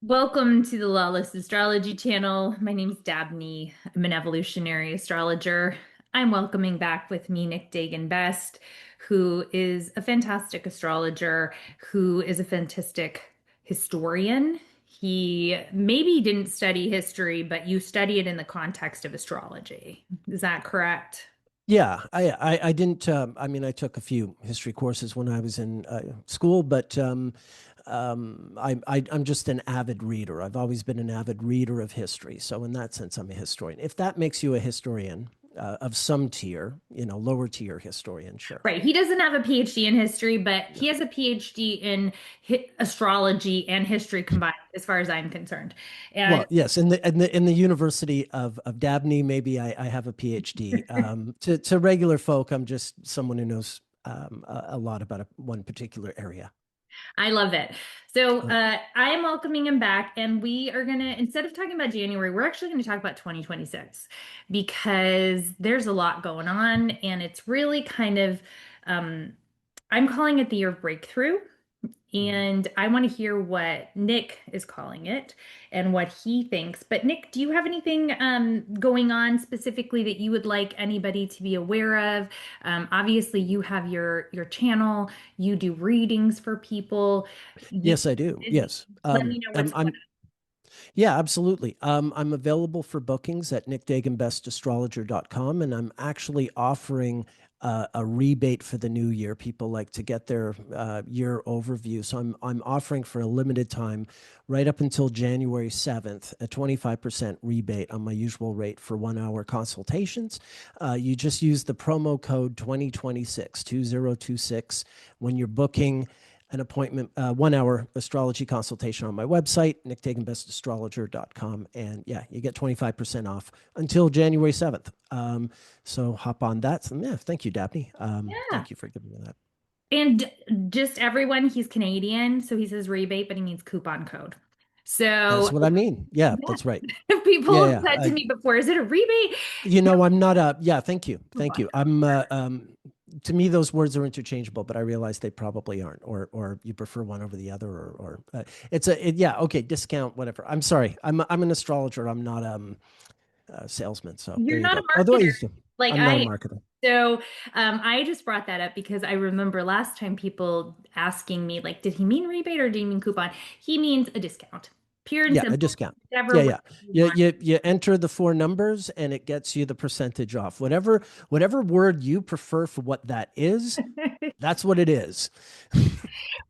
Welcome to the Lawless Astrology channel. My name is Dabney. I'm an evolutionary astrologer. I'm welcoming back with me Nick Dagan Best, who is a fantastic astrologer, who is a fantastic historian. He maybe didn't study history, but you study it in the context of astrology. Is that correct? Yeah, I didn't. I mean, I took a few history courses when I was in school, but I'm just an avid reader. I've always been an avid reader of history, so in that sense, I'm a historian. If that makes you a historian of some tier, lower tier historian, sure. Right. He doesn't have a PhD in history, but No. he has a PhD in hi astrology and history combined, as far as I'm concerned. And Well, yes, in the University of Dabney, maybe I have a PhD. To regular folk, I'm just someone who knows a lot about one particular area. I love it. So Yeah. I am welcoming him back, and we are gonna, instead of talking about January, we're actually going to talk about 2026 because there's a lot going on, and it's really kind of, um, I'm calling it the year of breakthrough. Mhm. And I want to hear what Nick is calling it and what he thinks. But Nick, do you have anything going on specifically that you would like anybody to be aware of? Obviously, you have your channel. You do readings for people. You Yes, I do. busy. Yes. Let me know what's going Yeah, absolutely. I'm available for bookings at nickdaganbestastrologer.com, and I'm actually offering a rebate for the new year. People like to get their year overview, so I'm offering for a limited time, right up until January 7th, a 25% rebate on my usual rate for 1 hour consultations. You just use the promo code 2026 when you're booking an appointment, 1 hour astrology consultation on my website, nickdaganbestastrologer.com. And yeah, you get 25% off until January 7th. So hop on that. So, yeah, thank you, Dabney. on. Thank you for giving me that. And just everyone, he's Canadian, so he says rebate, but he means coupon code. So That's what I mean. Yeah, yeah, that's right. people Yeah, have yeah. said to me before, is it a rebate? No, I'm not yeah, thank you. Thank coupon you. To me, those words are interchangeable, but I realize they probably aren't, or you prefer one over the other, yeah, okay, discount, whatever. I'm sorry. I'm an astrologer. I'm not a salesman. So there You're you not a go. Although marketer. Like I'm not a marketer. so I just brought that up because I remember last time people asking me, like, did he mean rebate or did he mean coupon? He means a discount, pure and Yeah, a simple, discount. whichever Yeah, way yeah. you You want. you you enter the four numbers and it gets you the percentage off. Whatever word you prefer for what that is, that's what it is.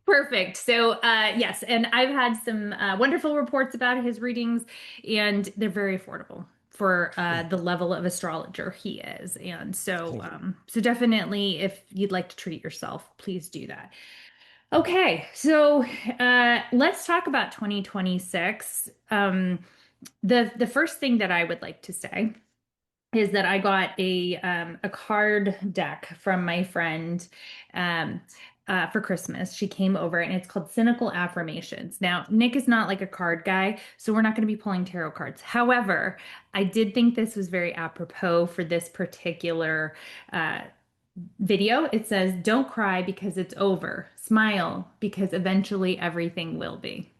Perfect. So, yes, and I've had some wonderful reports about his readings, and they're very affordable for Yeah, the level of astrologer he is. And so, thank you. so definitely, if you'd like to treat yourself, please do that. Okay, so let's talk about 2026. The first thing that I would like to say is that I got a card deck from my friend um, for Christmas. She came over and it's called Cynical Affirmations. Now, Nick is not like a card guy, so we're not going to be pulling tarot cards. However, I did think this was very apropos for this particular uh, video. It says, "Don't cry because it's over. Smile because eventually everything will be."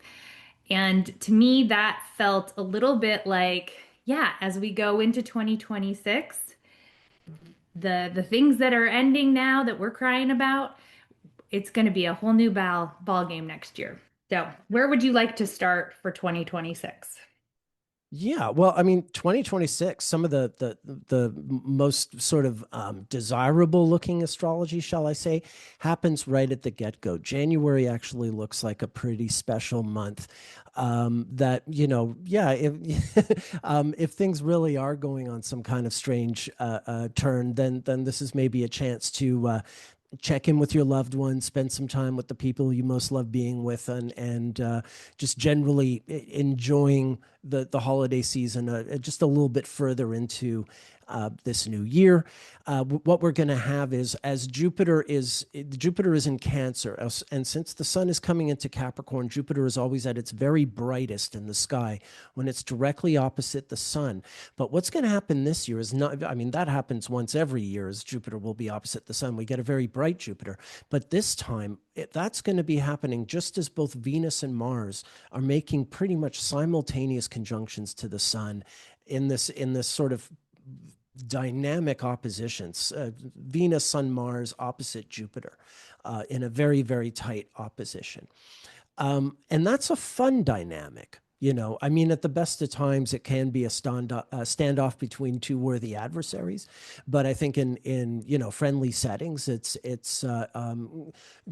And to me, that felt a little bit like, yeah, as we go into 2026, the things that are ending now that we're crying about, it's going to be a whole new ball game next year. So, where would you like to start for 2026? Yeah, well, I mean, 2026, some of the most sort of desirable looking astrology, shall I say, happens right at the get-go. January actually looks like a pretty special month. That, yeah, if things really are going on some kind of strange turn, then this is maybe a chance to check in with your loved ones, spend some time with the people you most love being with, and just generally enjoying the holiday season just a little bit further into this new year. What we're going to have is, as Jupiter is in Cancer, and since the sun is coming into Capricorn, Jupiter is always at its very brightest in the sky when it's directly opposite the sun. But what's going to happen this year is not, I mean, that happens once every year as Jupiter will be opposite the sun. We get a very bright Jupiter. But this time, that's going to be happening just as both Venus and Mars are making pretty much simultaneous conjunctions to the sun in this sort of dynamic oppositions. Venus, Sun, Mars opposite Jupiter in a very, very tight opposition. And that's a fun dynamic. I mean, at the best of times, it can be a standoff between two worthy adversaries, but I think in friendly settings, it's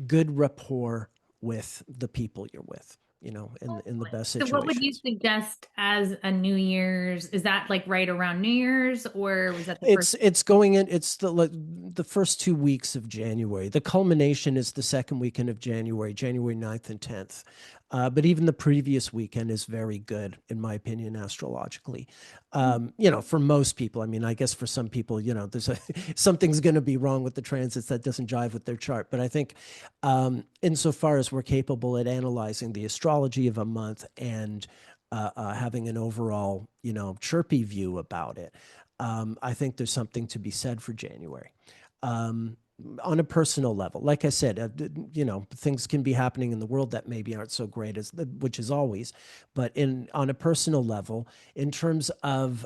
good rapport with the people you're with. In the best So what would you situations. suggest as a New Year's? Is that like right around New Year's or was that the first? It's going in. It's the first 2 weeks of January. The culmination is the second weekend of January, January 9th and 10th. But even the previous weekend is very good, in my opinion, astrologically. For most people, I mean, I guess for some people, there's something's going to be wrong with the transits that doesn't jive with their chart. But I think, insofar as we're capable at analyzing the astrology of a month and having an overall, chirpy view about it, I think there's something to be said for January. On a personal level, like I said, things can be happening in the world that maybe aren't so great which is always, but on a personal level, in terms of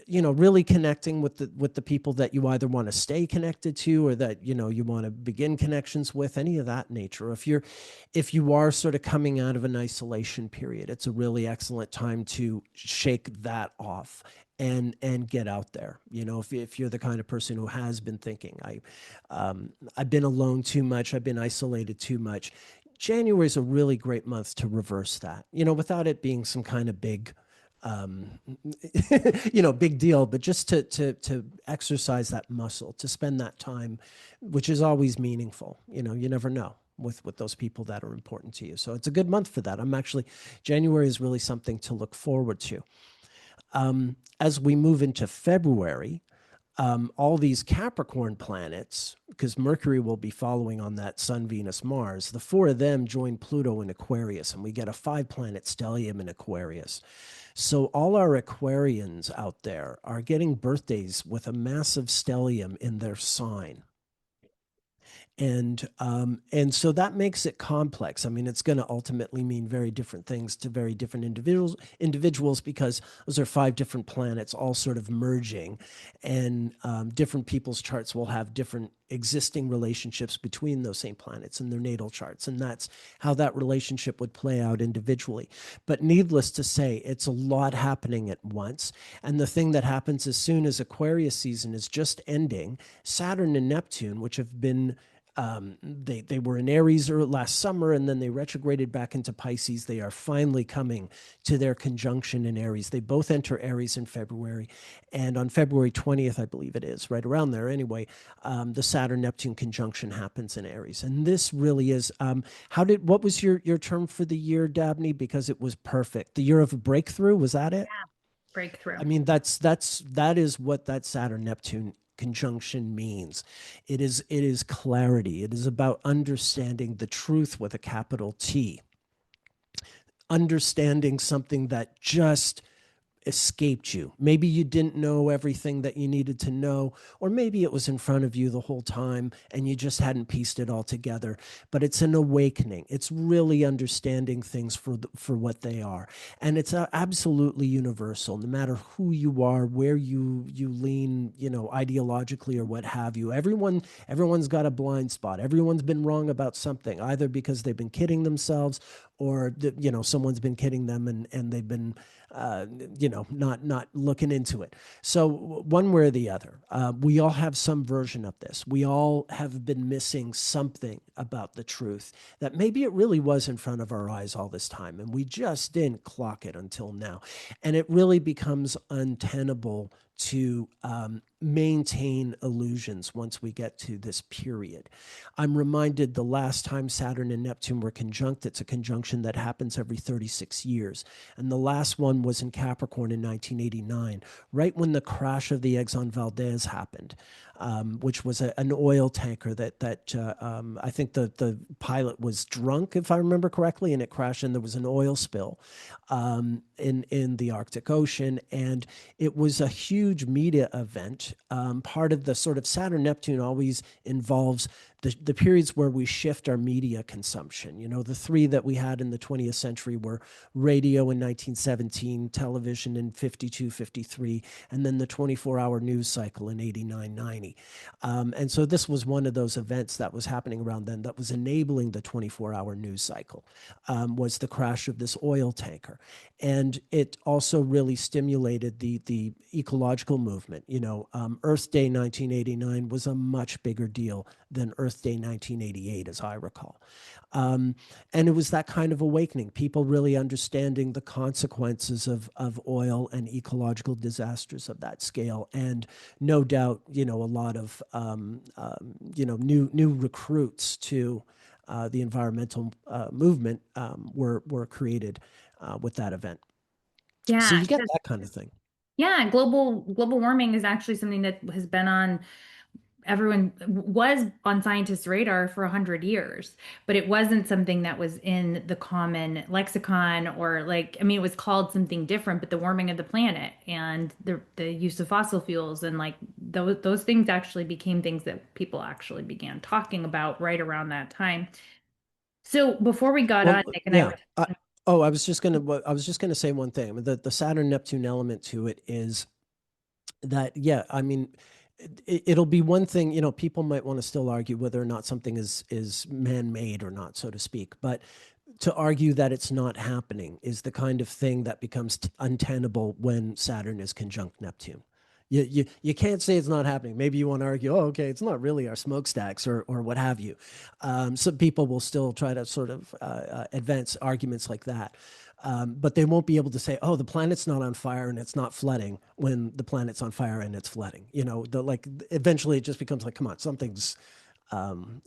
really connecting with the people that you either want to stay connected to or that you want to begin connections with, any of that nature. If you are sort of coming out of an isolation period, it's a really excellent time to shake that off and get out there. If you're the kind of person who has been thinking, I've been alone too much, I've been isolated too much. January is a really great month to reverse that, without it being some kind of big big deal, but just to exercise that muscle, to spend that time, which is always meaningful. You never know with those people that are important to you. So it's a good month for that. January is really something to look forward to. As we move into February, all these Capricorn planets, because Mercury will be following on that Sun, Venus, Mars, the four of them join Pluto in Aquarius, and we get a 5-planet stellium in Aquarius. So all our Aquarians out there are getting birthdays with a massive stellium in their sign. And so that makes it complex. I mean, it's going to ultimately mean very different things to very different individuals because those are 5 different planets all sort of merging, and different people's charts will have different existing relationships between those same planets in their natal charts, and that's how that relationship would play out individually. But needless to say, it's a lot happening at once. And the thing that happens as soon as Aquarius season is just ending, Saturn and Neptune, which have been they were in Aries last summer, and then they retrograded back into Pisces. They are finally coming to their conjunction in Aries. They both enter Aries in February, and on February 20th, I believe it is, right around there anyway, the Saturn-Neptune conjunction happens in Aries. And this really is, what was your term for the year, Dabney? Because it was perfect. The year of a breakthrough, was that it? Yeah, breakthrough. I mean, that is what that Saturn-Neptune conjunction means. It is clarity. It is about understanding the truth with a capital T. Understanding something that just escaped you. Maybe you didn't know everything that you needed to know, or maybe it was in front of you the whole time and you just hadn't pieced it all together. But it's an awakening. It's really understanding things for what they are, and it's absolutely universal. No matter who you are, where you lean, ideologically or what have you. Everyone's got a blind spot. Everyone's been wrong about something, either because they've been kidding themselves, or someone's been kidding them and they've been not looking into it. So one way or the other, we all have some version of this. We all have been missing something about the truth that maybe it really was in front of our eyes all this time, and we just didn't clock it until now. And it really becomes untenable to maintain illusions once we get to this period. I'm reminded the last time Saturn and Neptune were conjunct, it's a conjunction that happens every 36 years. And the last one was in Capricorn in 1989, right when the crash of the Exxon Valdez happened, which was an oil tanker that I think the pilot was drunk, if I remember correctly, and it crashed, and there was an oil spill in the Arctic Ocean, and it was a huge media event. Part of the sort of Saturn Neptune always involves the periods where we shift our media consumption. You know, the three that we had in the 20th century were radio in 1917, television in 52, 53, and then the 24-hour news cycle in 89, 90. And so this was one of those events that was happening around then that was enabling the 24-hour news cycle, was the crash of this oil tanker. And it also really stimulated the ecological movement. You know, Earth Day 1989 was a much bigger deal than Earth Day 1988, as I recall. And it was that kind of awakening, people really understanding the consequences of oil and ecological disasters of that scale. And no doubt, you know, a lot of, you know, new recruits to the environmental movement were created with that event. So Yeah. you get that kind of thing. Yeah, global warming is actually something that has been on everyone was on scientists' radar for 100 years, but it wasn't something that was in the common lexicon or like, I mean, it was called something different, but the warming of the planet and the use of fossil fuels and like those things actually became things that people actually began talking about right around that time. So before we got on, Well, Nick and I yeah. were Oh, I was just gonna say one thing. The Saturn Neptune element to it is that, yeah, I mean, it'll be one thing, you know, people might want to still argue whether or not something is man-made or not, so to speak, but to argue that it's not happening is the kind of thing that becomes untenable when Saturn is conjunct Neptune. You can't say it's not happening. Maybe you want to argue, oh, okay, it's not really our smokestacks or what have you. Some people will still try to sort of advance arguments like that. But they won't be able to say, oh, the planet's not on fire and it's not flooding when the planet's on fire and it's flooding. You know, like eventually it just becomes like, come on, something's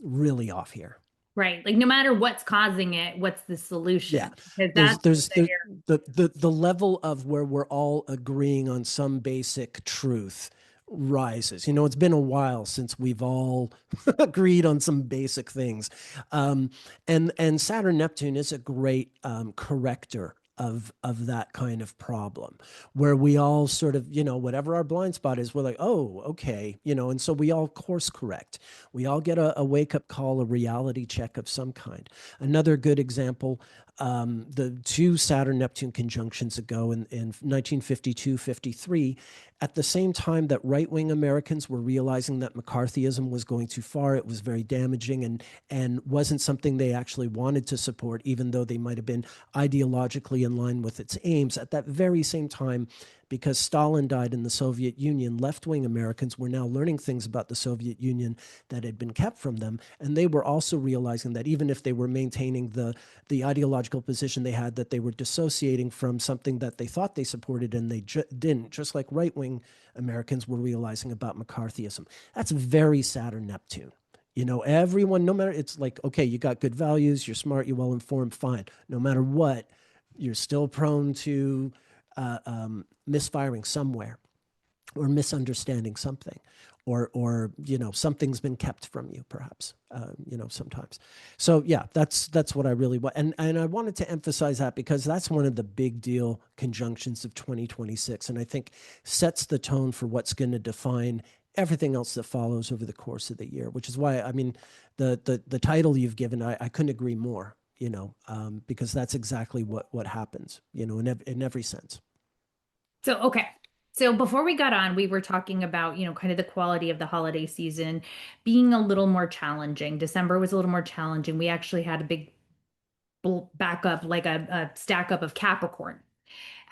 really off here. right, like no matter what's causing it, what's the Yeah, solution? Because there's that's there's the there, the level of where we're all agreeing on some basic truth rises. You know, it's been a while since we've all agreed on some basic things, um, and Saturn Neptune is a great corrector of that kind of problem, where we all sort of, you know, whatever our blind spot is, we're like, oh, okay, you know, and so we all course correct. We all get a wake up call, a reality check of some kind. Another good example, the two Saturn Neptune conjunctions ago in 1952 53, at the same time that right wing Americans were realizing that McCarthyism was going too far, it was very damaging and wasn't something they actually wanted to support, even though they might have been ideologically in line with its aims. At that very same time, because Stalin died in the Soviet Union, left wing Americans were now learning things about the Soviet Union that had been kept from them. And they were also realizing that even if they were maintaining the ideological position they had, that they were dissociating from something that they thought they supported and they didn't, just like right wing Americans were realizing about McCarthyism. That's very Saturn Neptune. You know, everyone, no matter, it's like, okay, you got good values, you're smart, you're well informed, fine. No matter what, you're still prone to misfiring somewhere or misunderstanding something, or you know, something's been kept from you, perhaps, you know, sometimes. So yeah, that's what I really want, and I wanted to emphasize that because that's one of the big deal conjunctions of 2026, and I think sets the tone for what's going to define everything else that follows over the course of the year. Which is why, I mean, the title you've given, I couldn't agree more. You know, because that's exactly what happens. You know, in every sense. so okay. So before we got on, we were talking about, kind of the quality of the holiday season being a little more challenging. December was a little more challenging. We actually had a big backup, like a stack up of Capricorn.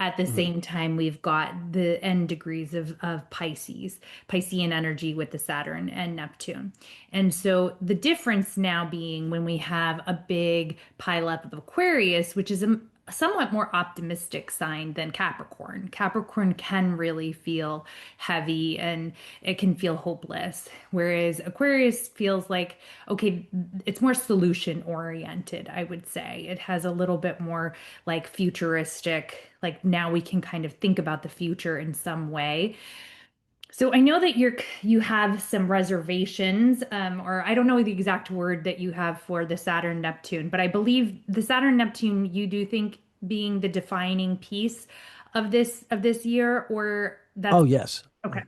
At the Mhm. same time, we've got the end degrees of Piscean energy with the Saturn and Neptune. And so the difference now being when we have a big pileup of Aquarius, which is somewhat more optimistic sign than Capricorn. Capricorn can really feel heavy and it can feel hopeless, whereas Aquarius feels like, okay, it's more solution oriented, I would say. It has a little bit more like futuristic, like now we can kind of think about the future in some way. So I know that you have some reservations, or I don't know the exact word that you have for the Saturn Neptune, but I believe the Saturn Neptune you do think being the defining piece of this year, or Oh, that's yes. okay.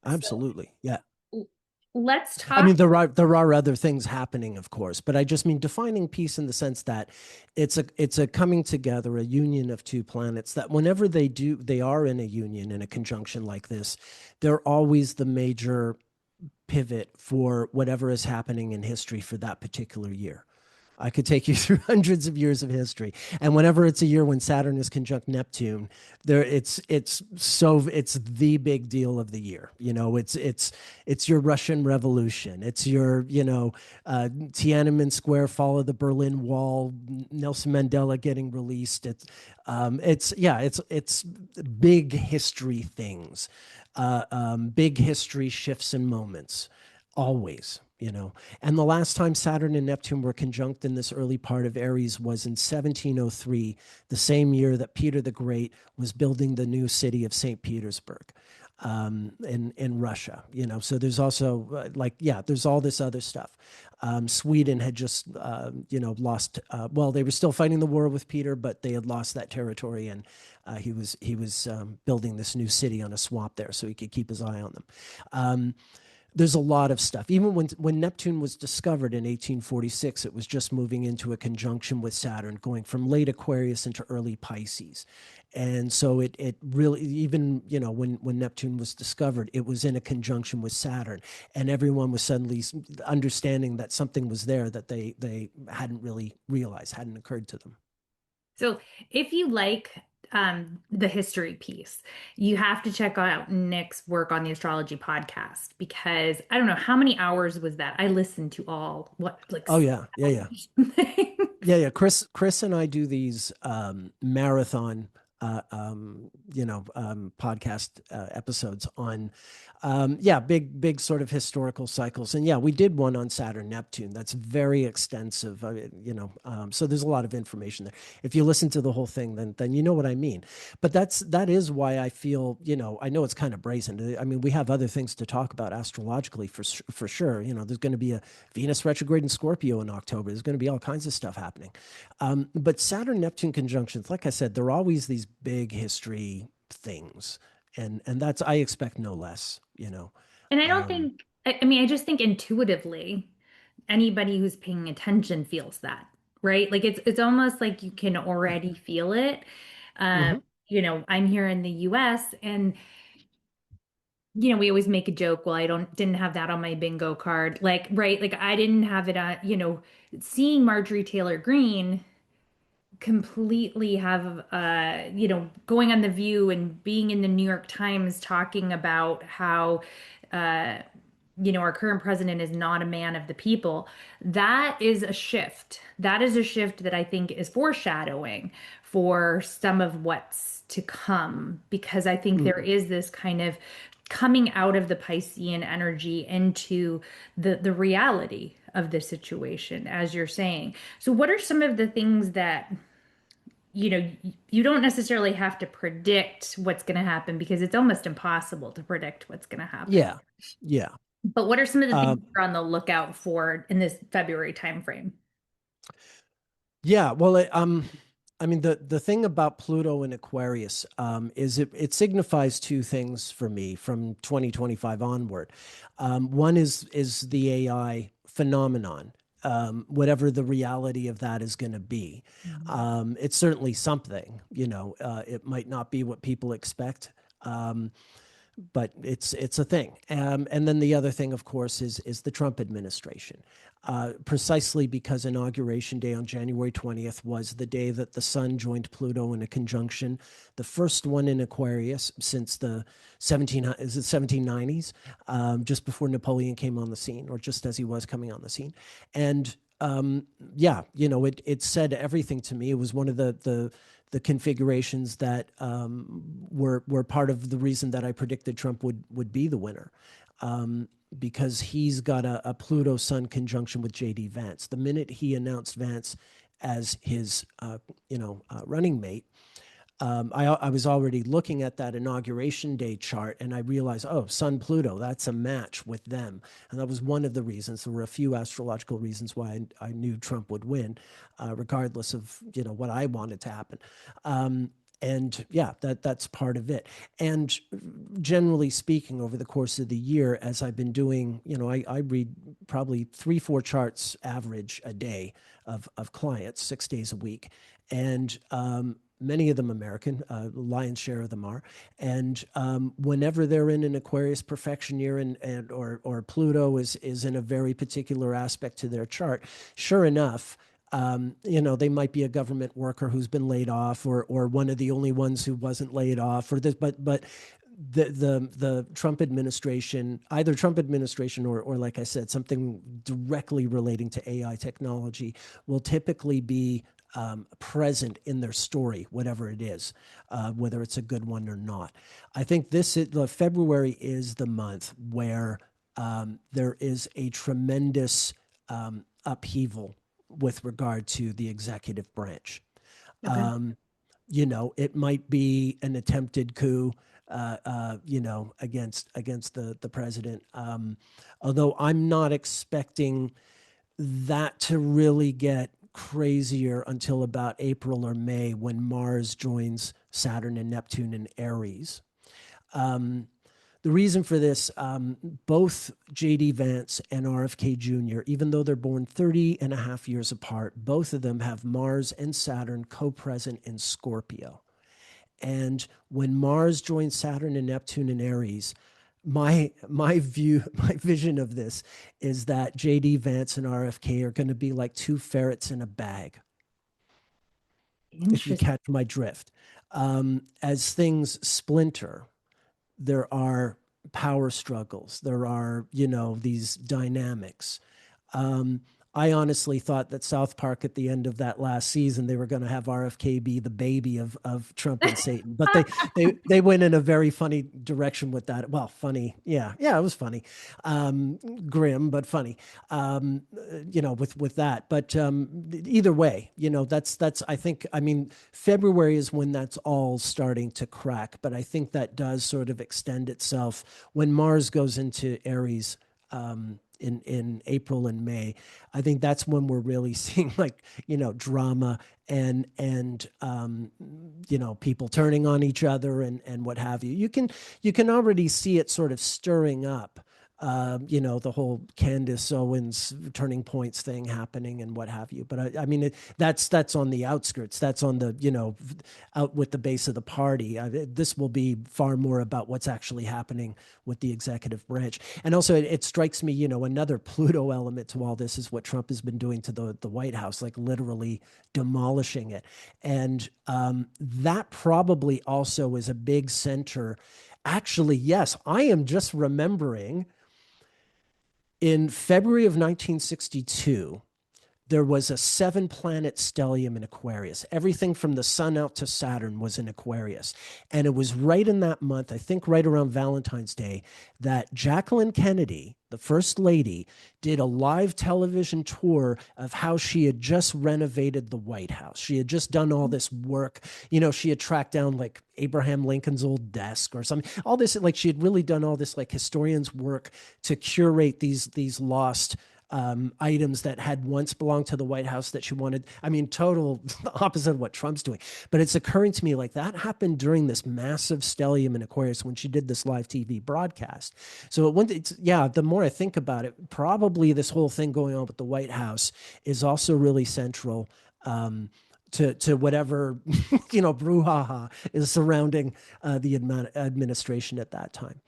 So Absolutely. Yeah. l- let's I talk. mean, there are other things happening, of course, but I just mean defining peace in the sense that it's a coming together, a union of two planets that whenever they are in a union in a conjunction like this, they're always the major pivot for whatever is happening in history for that particular year. I could take you through hundreds of years of history, and whenever it's a year when Saturn is conjunct Neptune, it's the big deal of the year. It's your Russian Revolution, it's your Tiananmen Square, fall of the Berlin Wall, Nelson Mandela getting released. It's big history things, big history shifts and moments, always. And the last time Saturn and Neptune were conjunct in this early part of Aries was in 1703, the same year that Peter the Great was building the new city of St. Petersburg, in Russia. So there's also there's all this other stuff. Sweden had just lost. Well, they were still fighting the war with Peter, but they had lost that territory, and he was building this new city on a swamp there, so he could keep his eye on them. There's a lot of stuff. Even when Neptune was discovered in 1846, it was just moving into a conjunction with Saturn, going from late Aquarius into early Pisces. And so it really, even when Neptune was discovered, it was in a conjunction with Saturn, and everyone was suddenly understanding that something was there that they hadn't really realized, hadn't occurred to them. So if you like the history piece, you have to check out Nick's work on the Astrology podcast because I don't know how many hours was that. I listened to all what like Oh yeah, yeah, yeah. 7 things. Yeah, yeah. Chris and I do these marathon, podcast episodes on, big sort of historical cycles. And yeah, we did one on Saturn Neptune. That's very extensive. So there's a lot of information there. If you listen to the whole thing, then you know what I mean. But that is why I feel, I know it's kind of brazen. I mean, we have other things to talk about astrologically for sure. There's going to be a Venus retrograde in Scorpio in October. There's going to be all kinds of stuff happening. But Saturn Neptune conjunctions, like I said, they're always these big history things. And that's, I expect no less. And I don't Um, think, I mean, I just think intuitively, anybody who's paying attention feels that, right? Like it's almost like you can already feel it. Um, mhm. I'm here in the US and we always make a joke, well, I didn't have that on my bingo card. Like, right, like I didn't have it on, seeing Marjorie Taylor Greene completely have going on The View and being in the New York Times talking about how uh our current president is not a man of the people. That is a shift. That is a shift that I think is foreshadowing for some of what's to come, because I think there Mm. is this kind of coming out of the Piscean energy into the reality of the situation, as you're saying. So what are some of the things that you don't necessarily have to predict what's going to happen because it's almost impossible to predict what's going to happen. Yeah. Yeah. But what are some of the things Um, you're on the lookout for in this February timeframe? Yeah, well, I mean, the thing about Pluto and Aquarius is it signifies two things for me from 2025 onward. One is the AI phenomenon, whatever the reality of that is going to be. Mhm. It's certainly something. It might not be what people expect. But it's a thing. And then the other thing, of course, is the Trump administration, precisely because Inauguration Day on January 20th was the day that the Sun joined Pluto in a conjunction, the first one in Aquarius since the 1790s, just before Napoleon came on the scene, or just as he was coming on the scene, and um, yeah, it said everything to me. It was one of the configurations that were part of the reason that I predicted Trump would be the winner. Because he's got a Pluto Sun conjunction with JD Vance. The minute he announced Vance as his running mate, I was already looking at that inauguration day chart, and I realized, oh, Sun Pluto, that's a match with them. And that was one of the reasons. There were a few astrological reasons why I knew Trump would win, regardless of what I wanted to happen. And yeah, that's part of it. And generally speaking, over the course of the year, as I've been doing, I read probably 3, 4 charts average a day of clients, 6 days a week. And many of them American, lion's share of them are. And whenever they're in an Aquarius perfection year, or Pluto is in a very particular aspect to their chart, sure enough, they might be a government worker who's been laid off, or one of the only ones who wasn't laid off, or this, but the Trump administration, either Trump administration or like I said, something directly relating to AI technology, will typically be present in their story, whatever it is, whether it's a good one or not. I think February is the month where there is a tremendous upheaval with regard to the executive branch. Okay. It might be an attempted coup, against the president. Although I'm not expecting that to really get crazier until about April or May, when Mars joins Saturn and Neptune in Aries. Um, the reason for this, both J.D. Vance and RFK Jr., even though they're born 30 and a half years apart, both of them have Mars and Saturn co-present in Scorpio. And when Mars joins Saturn and Neptune in Aries, my vision of this is that JD Vance and RFK are going to be like two ferrets in a bag, if you Interesting. catch my drift. As things splinter, there are power struggles. There are, these dynamics. Um, I honestly thought that South Park at the end of that last season, they were going to have RFK be the baby of Trump and Satan, but they went in a very funny direction with that. Well, funny, yeah, it was funny, grim but funny, with that. But either way, that's I think, I mean, February is when that's all starting to crack, but I think that does sort of extend itself when Mars goes into Aries. In April and May, I think that's when we're really seeing, like, drama and people turning on each other and what have you. You can already see it sort of stirring up. The whole Candace Owens turning points thing happening and what have you. But I mean, that's on the outskirts. That's on the, out with the base of the party. This will be far more about what's actually happening with the executive branch. And also, it strikes me, another Pluto element to all this is what Trump has been doing to the White House, like literally demolishing it. And that probably also is a big center. Actually, yes, I am just remembering in February of 1962, there was a 7-planet stellium in Aquarius. Everything from the sun out to Saturn was in Aquarius. And it was right in that month, I think right around Valentine's Day, that Jacqueline Kennedy, the first lady, did a live television tour of how she had just renovated the White House. She had just done all this work. She had tracked down like Abraham Lincoln's old desk or something. All this, like, she had really done all this like historians' work to curate these lost items that had once belonged to the White House that she wanted. I mean, total opposite of what Trump's doing. But it's occurring to me, like, that happened during this massive stellium in Aquarius when she did this live TV broadcast. So the more I think about it, probably this whole thing going on with the White House is also really central. To whatever brouhaha is surrounding the administration at that time.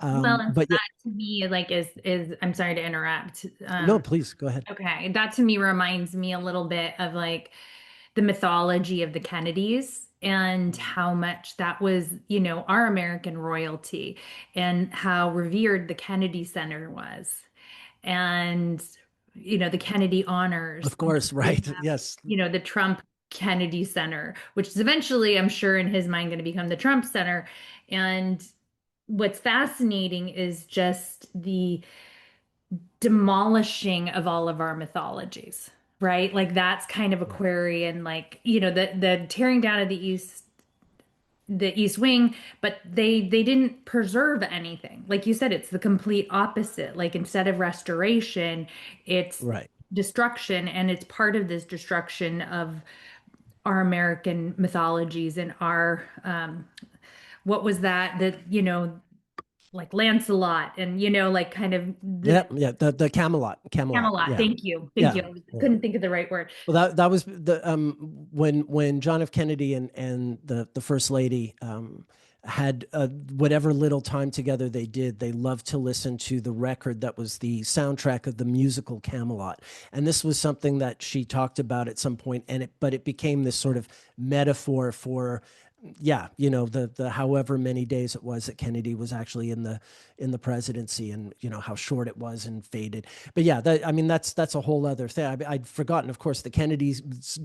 Well, and so But yeah, that to me, like, is I'm sorry to interrupt. no, please go ahead. Okay, that to me reminds me a little bit of like the mythology of the Kennedys and how much that was, our American royalty and how revered the Kennedy Center was. And the Kennedy honors. Of course, We right. have, Yes. the Trump Kennedy Center, which is eventually, I'm sure, in his mind, going to become the Trump Center. And what's fascinating is just the demolishing of all of our mythologies, right? Like that's kind of Right. Aquarian, like, the tearing down of the East Wing, but they didn't preserve anything. Like you said, it's the complete opposite. Like instead of restoration, it's Right. destruction, and it's part of this destruction of our American mythologies and our what was that like Lancelot and like kind of the Yeah, yeah. The Camelot. Camelot. Yeah, Thank you. Thank yeah, you. I yeah. couldn't think of the right word. Well, that was the when John F. Kennedy and the First Lady had whatever little time together they did. They loved to listen to the record that was the soundtrack of the musical Camelot, and this was something that she talked about at some point, but it became this sort of metaphor for, yeah, the however many days it was that Kennedy was actually in the presidency, and how short it was and faded. But yeah, I mean that's a whole other thing. I'd forgotten, of course, the Kennedys,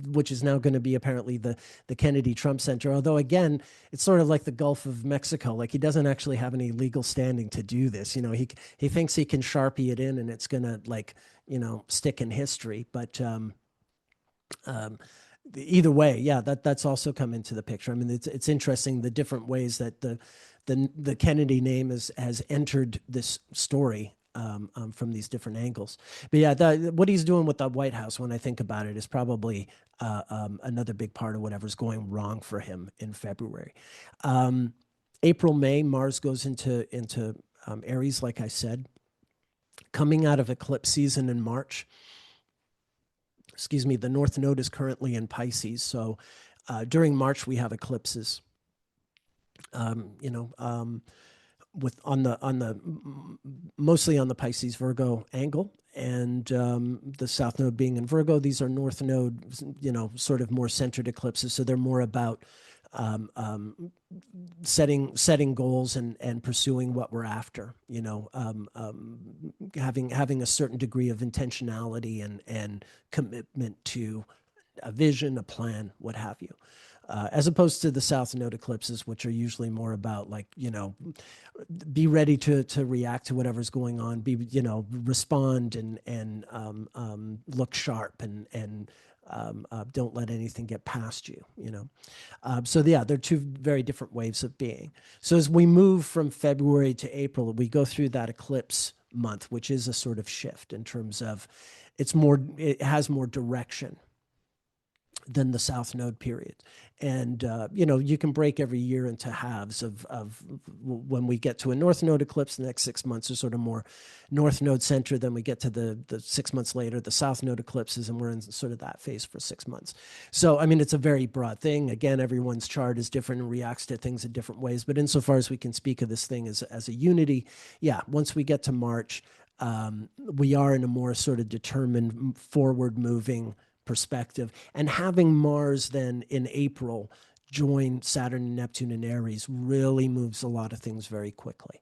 which is now going to be apparently the Kennedy Trump Center. Although again, it's sort of like the Gulf of Mexico. Like he doesn't actually have any legal standing to do this. He thinks he can Sharpie it in, and it's gonna, like, stick in history. But um, either way, yeah, that's also come into the picture. I mean, it's interesting the different ways that the Kennedy name has entered this story, from these different angles. But yeah, what he's doing with the White House, when I think about it, is probably another big part of whatever's going wrong for him in February. Um, April, May, Mars goes into Aries, like I said, coming out of eclipse season in March. Excuse me, the North Node is currently in Pisces. So during March, we have eclipses. Um, you know, um, with on the mostly on the Pisces Virgo angle, and the South Node being in Virgo. These are North Node, sort of more centered eclipses. So they're more about um, um, setting goals and pursuing what we're after. Having a certain degree of intentionality and commitment to a vision, a plan, what have you. As opposed to the South Node eclipses, which are usually more about, like, be ready to react to whatever's going on, respond and look sharp and don't let anything get past you. So yeah, they're two very different ways of being. So as we move from February to April, we go through that eclipse month, which is a sort of shift in terms of it has more direction than the South Node period. And, you can break every year into halves of when we get to a North Node eclipse, the next 6 months are sort of more North Node centered. Then we get to the 6 months later, the South Node eclipses, and we're in sort of that phase for 6 months. So, I mean, it's a very broad thing. Again, everyone's chart is different and reacts to things in different ways. But insofar as we can speak of this thing as a unity, yeah, once we get to March, we are in a more sort of determined, forward moving perspective. And having Mars then in April join Saturn and Neptune in Aries really moves a lot of things very quickly.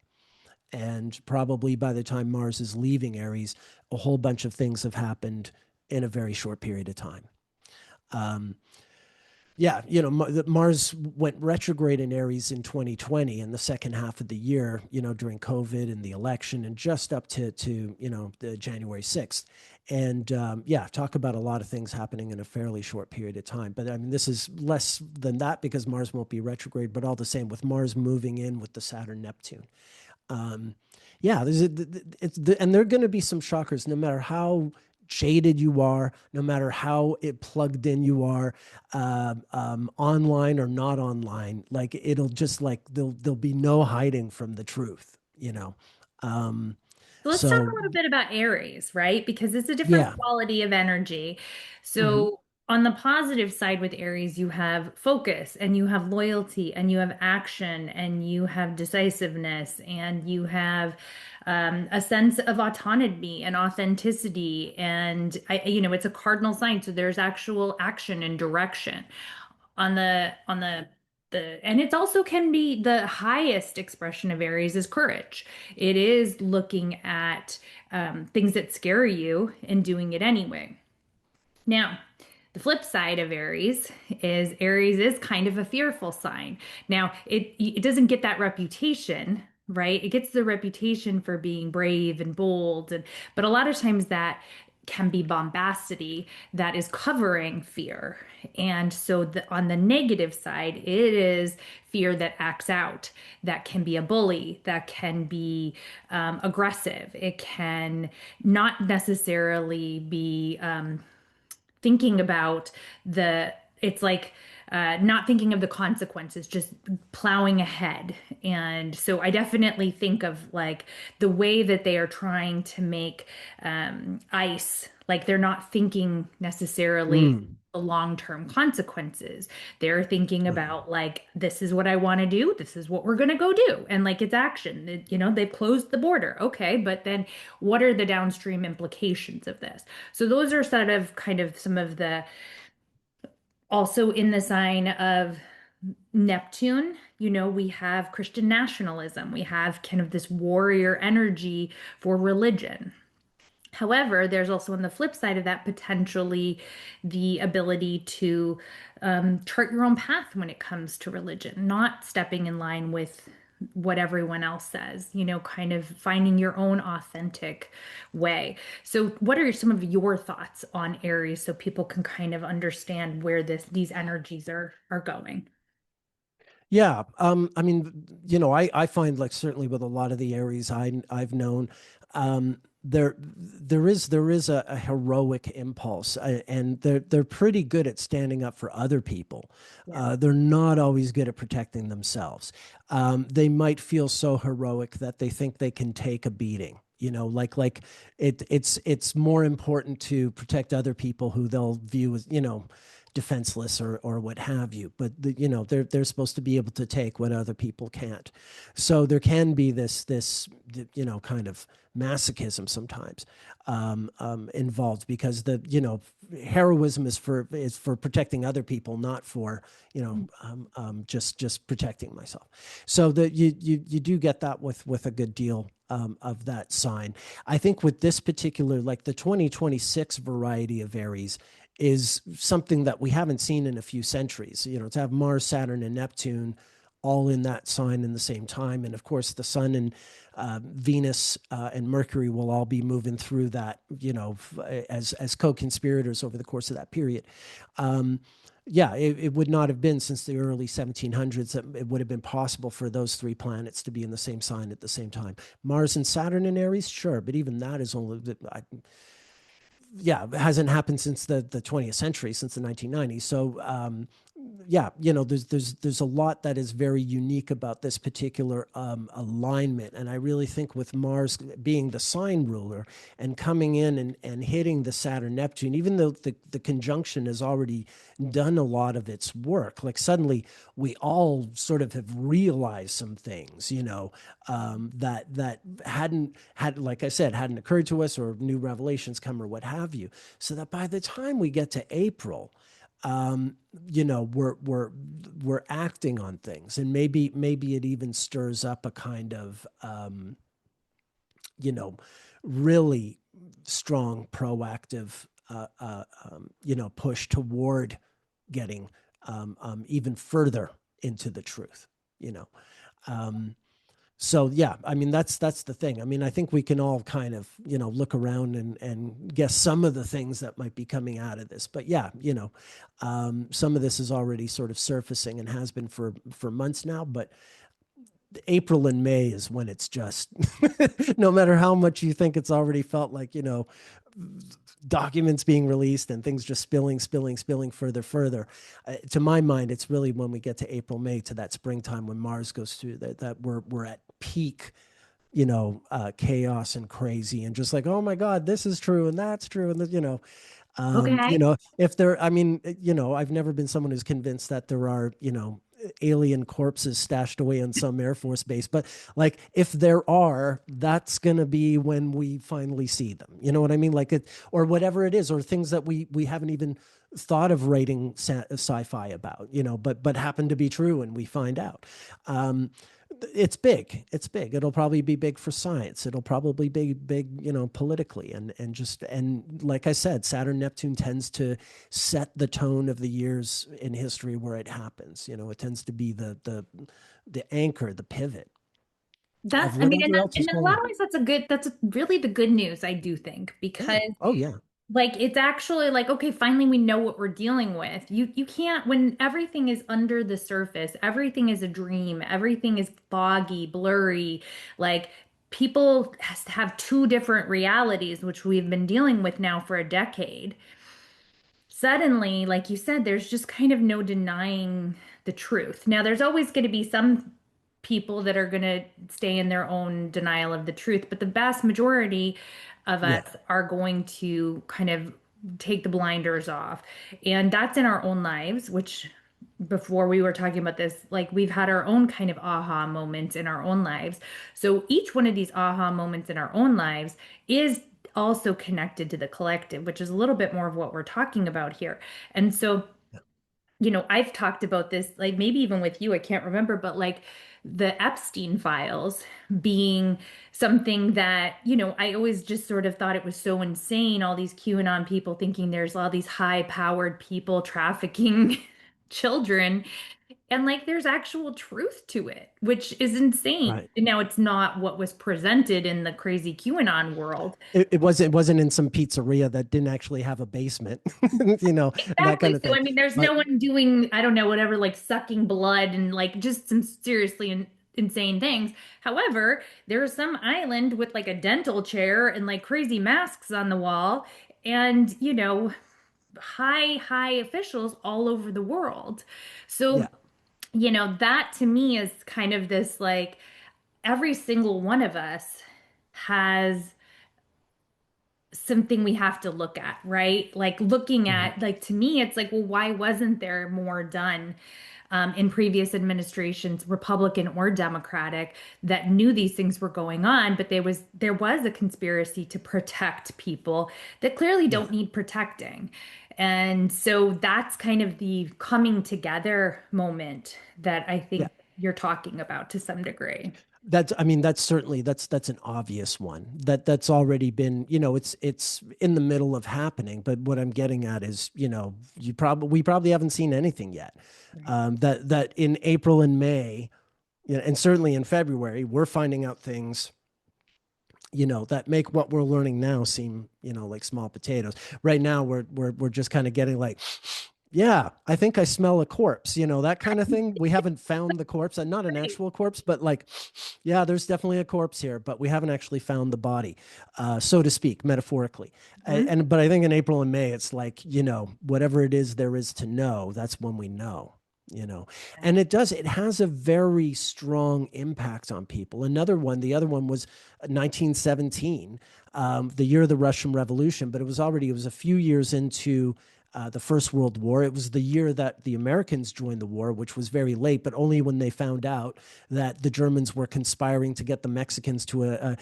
And probably by the time Mars is leaving Aries, a whole bunch of things have happened in a very short period of time. Um, yeah, Mars went retrograde in Aries in 2020 in the second half of the year, during COVID and the election, and just up to the January 6th. And yeah, talk about a lot of things happening in a fairly short period of time. But I mean, this is less than that because Mars won't be retrograde, but all the same, with Mars moving in with the Saturn Neptune. Um, yeah, and there are going to be some shockers, no matter how jaded you are, no matter how it plugged in you are, online or not online. Like, it'll just, like, there'll be no hiding from the truth. Um, So let's talk a so little bit about Aries, right? Because it's a different yeah. quality of energy. Hmm. So on the positive side with Aries, you have focus and you have loyalty and you have action and you have decisiveness and you have a sense of autonomy and authenticity. And it's a cardinal sign. So there's actual action and direction. On the And it's also can be the highest expression of Aries is courage. It is looking at things that scare you and doing it anyway. Now, the flip side of Aries is kind of a fearful sign. Now, it doesn't get that reputation, right? It gets the reputation for being brave and bold, and but a lot of times that can be bombacity that is covering fear. And so on the negative side, it is fear that acts out, that can be a bully, that can be aggressive. It can not necessarily be thinking about it's like not thinking of the consequences, just plowing ahead. And so I definitely think of like the way that they are trying to make ice, like they're not thinking necessarily Mm, the long-term consequences. They're thinking right. about like, this is what I want to do. This is what we're going to go do. And like it's action. They've closed the border. Okay, but then what are the downstream implications of this? So those are sort of kind of some of the also in the sign of Neptune, we have Christian nationalism. We have kind of this warrior energy for religion. However, there's also on the flip side of that potentially the ability to chart your own path when it comes to religion, not stepping in line with what everyone else says, kind of finding your own authentic way. So, what are some of your thoughts on Aries so people can kind of understand where these energies are going? Yeah. I mean, I find like certainly with a lot of the Aries I've known, there is a heroic impulse, and they're pretty good at standing up for other people. Yeah. They're not always good at protecting themselves. They might feel so heroic that they think they can take a beating. Like it's more important to protect other people who they'll view as, defenseless or what have you. But they're supposed to be able to take what other people can't. So there can be this kind of masochism sometimes involved, because the heroism is for protecting other people, not for just protecting myself. So that you do get that with a good deal of that sign. I think with this particular, like the 2026 variety of Aries, is something that we haven't seen in a few centuries. To have Mars, Saturn, and Neptune all in that sign in the same time, and of course the Sun and Venus and Mercury will all be moving through that, as co-conspirators over the course of that period. Yeah, it would not have been since the early 1700s that it would have been possible for those three planets to be in the same sign at the same time. Mars and Saturn in Aries, sure, but even that is only, yeah, it hasn't happened since the 20th century, since the 1990s. So yeah, there's a lot that is very unique about this particular alignment, and I really think with Mars being the sign ruler and coming in and hitting the Saturn Neptune, even though the conjunction has already done a lot of its work, like suddenly we all sort of have realized some things, that hadn't had, like I said, hadn't occurred to us, or new revelations come, or what have you. So that by the time we get to April, we're acting on things, and maybe it even stirs up a kind of you know really strong proactive push toward getting even further into the truth. You know, um, so yeah, I mean that's the thing. I mean, I think we can all kind of look around and guess some of the things that might be coming out of this. But yeah, some of this is already sort of surfacing and has been for months now. But April and May is when it's just no matter how much you think it's already felt like documents being released and things just spilling further. To my mind, it's really when we get to April, May, to that springtime when Mars goes through that we're at peak, chaos and crazy, and just like, oh my God, this is true and that's true, and Okay. if there, I mean, I've never been someone who's convinced that there are, alien corpses stashed away on some Air Force base. But like, if there are, that's going to be when we finally see them. You know what I mean? Like it, or whatever it is, or things that we haven't even thought of writing sci-fi about, but happened to be true, and we find out. Um, it's big. It's big. It'll probably be big for science. It'll probably be big, politically, and like I said, Saturn Neptune tends to set the tone of the years in history where it happens. It tends to be the anchor, the pivot That, of I mean, whatever else and is in a going lot on. of ways, that's really the good news, I do think, Yeah. because Oh yeah. like it's actually like, okay, finally we know what we're dealing with. You can't, when everything is under the surface, everything is a dream, everything is foggy, blurry, like people have two different realities, which we've been dealing with now for a decade. Suddenly, like you said, there's just kind of no denying the truth. Now, there's always going to be some people that are going to stay in their own denial of the truth, but the vast majority of us Yeah. are going to kind of take the blinders off. And that's in our own lives, which before we were talking about this, like we've had our own kind of aha moments in our own lives. So each one of these aha moments in our own lives is also connected to the collective, which is a little bit more of what we're talking about here. And so, I've talked about this, like maybe even with you, I can't remember, but like the Epstein files being something that, I always just sort of thought it was so insane, all these QAnon people thinking there's all these high-powered people trafficking children. And like there's actual truth to it, which is insane. Right. Now it's not what was presented in the crazy QAnon world. It wasn't in some pizzeria that didn't actually have a basement, that kind Exactly. of So thing. I mean, there's no But one doing, I don't know, whatever, like sucking blood and like just some seriously insane things. However, there's some island with like a dental chair and like crazy masks on the wall and, high officials all over the world. So, yeah, that to me is kind of this like every single one of us has something we have to look at, right? Like looking mhm, at, like to me, it's like, well, why wasn't there more done in previous administrations, Republican or Democratic, that knew these things were going on, but there was a conspiracy to protect people that clearly yeah, don't need protecting. And so that's kind of the coming together moment that I yeah. think you're talking about to some degree. I mean, that's certainly that's an obvious one that's already been, it's in the middle of happening. But what I'm getting at is, we probably haven't seen anything yet. Right. That in April and May, and certainly in February, we're finding out things, that make what we're learning now seem, like small potatoes. Right now, we're just kind of getting like, yeah, I think I smell a corpse, that kind of thing. We haven't found the corpse, and not an Right. actual corpse, but like, yeah, there's definitely a corpse here, but we haven't actually found the body, so to speak, metaphorically. Mhm. But I think in April and May, it's like, whatever it is there is to know, that's when we know. And it has a very strong impact on people. The other one was 1917, the year of the Russian Revolution, but it was a few years into the First World War. It was the year that the Americans joined the war, which was very late, but only when they found out that the Germans were conspiring to get the Mexicans to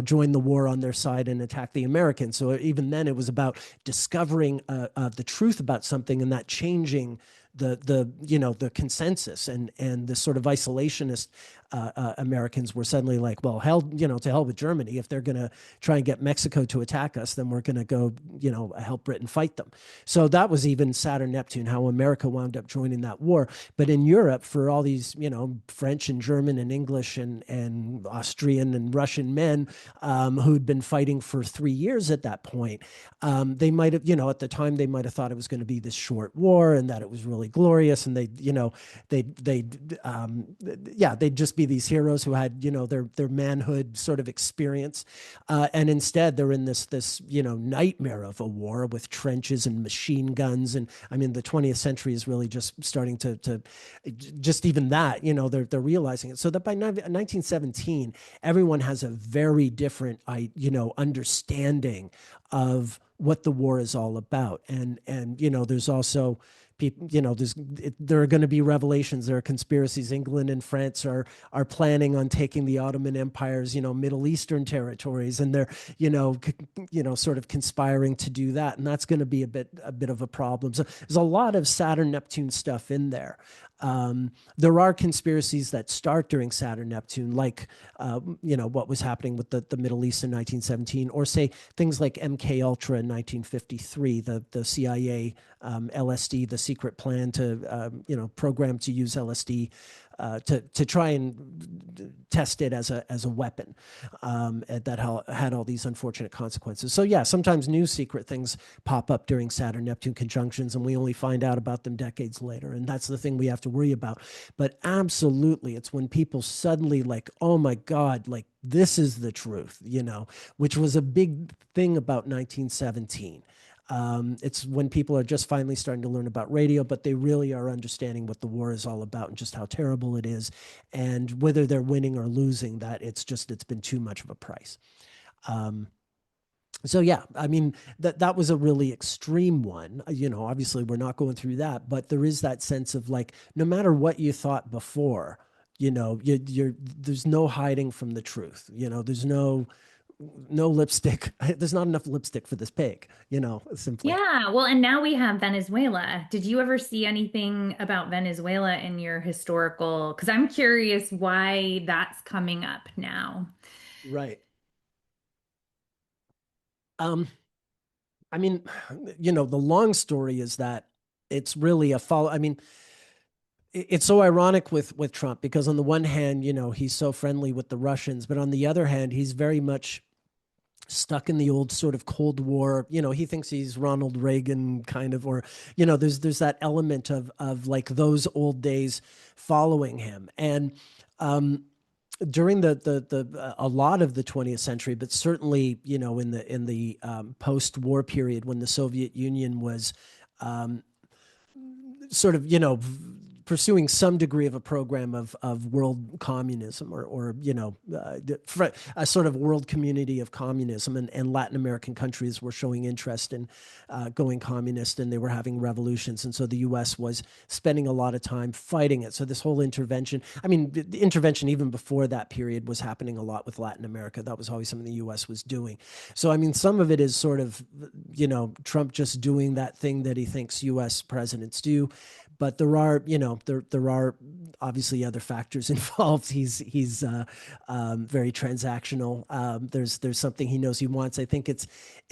join the war on their side and attack the Americans. So even then, it was about discovering the truth about something and that changing the consensus, and the sort of isolationist Americans were suddenly like, well, hell, to hell with Germany. If they're going to try and get Mexico to attack us, then we're going to go, help Britain fight them. So that was even Saturn Neptune, how America wound up joining that war. But in Europe, for all these, French and German and English and Austrian and Russian men who'd been fighting for 3 years at that point, they might have, at the time, they might have thought it was going to be this short war and that it was really glorious. And they'd just be these heroes who had, their manhood sort of experience. And instead, they're in this nightmare of a war with trenches and machine guns. And I mean, the 20th century is really just starting to just even that, they're realizing it. So that by 1917, everyone has a very different, understanding of what the war is all about. And there's also people, there are going to be revelations. There are conspiracies. England and France are planning on taking the Ottoman Empire's, Middle Eastern territories, and they're, sort of conspiring to do that, and that's going to be a bit of a problem. So there's a lot of Saturn Neptune stuff in there. There are conspiracies that start during Saturn Neptune, like what was happening with the Middle East in 1917, or say things like MK Ultra in 1953, the CIA LSD, the secret plan to program to use LSD to try and test it as a weapon, that had all these unfortunate consequences. So yeah, sometimes new secret things pop up during Saturn Neptune conjunctions, and we only find out about them decades later, and that's the thing we have to worry about. But absolutely, it's when people suddenly like, oh my God, like this is the truth, which was a big thing about 1917. It's when people are just finally starting to learn about radio, but they really are understanding what the war is all about and just how terrible it is, and whether they're winning or losing, that it's been too much of a price. So yeah, I mean that was a really extreme one. Obviously we're not going through that, but there is that sense of like, no matter what you thought before, there's no hiding from the truth. There's no lipstick. There's not enough lipstick for this pig, simply. Yeah, well, and now we have Venezuela. Did you ever see anything about Venezuela in your historical? Because I'm curious why that's coming up now. Right. Um, I mean, the long story is that it's really a follow. I mean, it's so ironic with Trump, because on the one hand, he's so friendly with the Russians, but on the other hand, he's very much stuck in the old sort of Cold War. He thinks he's Ronald Reagan kind of, or there's that element of like those old days following him. And during the a lot of the 20th century, but certainly in the post-war period, when the Soviet Union was sort of pursuing some degree of a program of world communism, or a sort of world community of communism, and Latin American countries were showing interest in going communist, and they were having revolutions, and so the U.S. was spending a lot of time fighting it. So this whole intervention, I mean, the intervention even before that period was happening a lot with Latin America. That was always something the U.S. was doing. So I mean, some of it is sort of Trump just doing that thing that he thinks U.S. presidents do. But there are, there are obviously other factors involved. He's very transactional. There's something he knows he wants. I think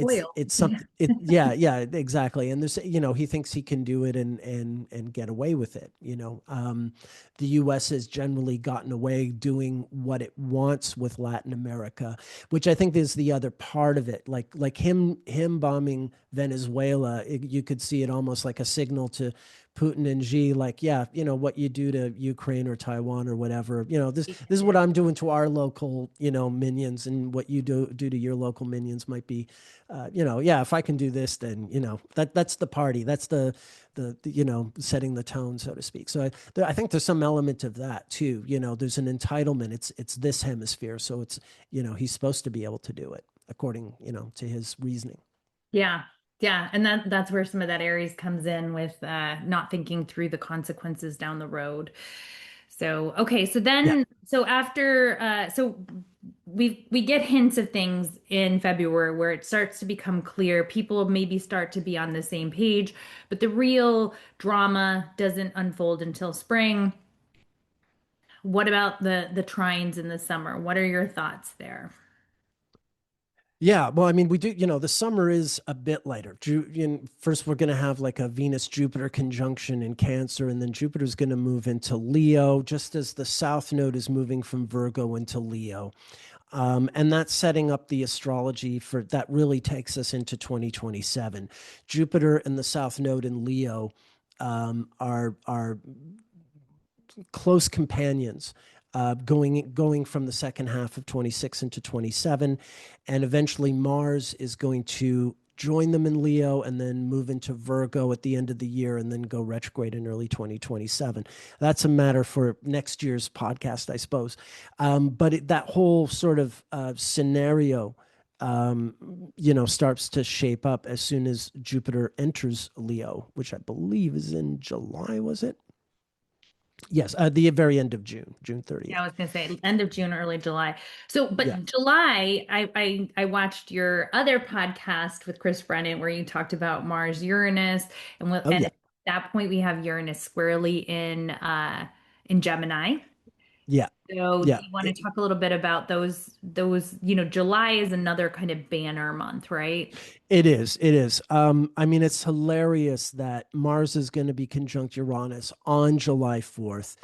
Oil. it's something. Yeah, exactly. And there's, he thinks he can do it and get away with it. The U.S. has generally gotten away doing what it wants with Latin America, which I think is the other part of it. Like him bombing Venezuela, you could see it almost like a signal to Putin and Xi, like, yeah, what you do to Ukraine or Taiwan or whatever, this is what I'm doing to our local, minions, and what you do to your local minions might be, yeah, if I can do this, then, that's the party. That's the setting the tone, so to speak. So I think there's some element of that too. There's an entitlement. It's this hemisphere. So it's, he's supposed to be able to do it according, to his reasoning. Yeah. Yeah. And that's where some of that Aries comes in with not thinking through the consequences down the road. So, okay. So Yeah. then, so after, so we get hints of things in February where it starts to become clear. People maybe start to be on the same page, but the real drama doesn't unfold until spring. What about the trines in the summer? What are your thoughts there? Yeah, well, I mean, we do, the summer is a bit lighter. First, we're going to have like a Venus Jupiter conjunction in Cancer, and then Jupiter's going to move into Leo, just as the South Node is moving from Virgo into Leo. And that's setting up the astrology for that really takes us into 2027. Jupiter and the South Node in Leo are close companions, going from the second half of 26 into 27, and eventually Mars is going to join them in Leo and then move into Virgo at the end of the year, and then go retrograde in early 2027. That's a matter for next year's podcast, I suppose. But that whole sort of scenario starts to shape up as soon as Jupiter enters Leo, which I believe is in July, was it? Yes, the very end of June, June Yeah, I 30th. was gonna say end of June, early July. So, Yeah. but July, I watched your other podcast with Chris Brennan where you talked about Mars, Uranus, Oh, and yeah. at that point we have Uranus squarely in Gemini. Yeah. So, do Yeah. you want to talk a little bit about those, July is another kind of banner month, right? It is. It is. I mean, it's hilarious that Mars is going to be conjunct Uranus on July 4th.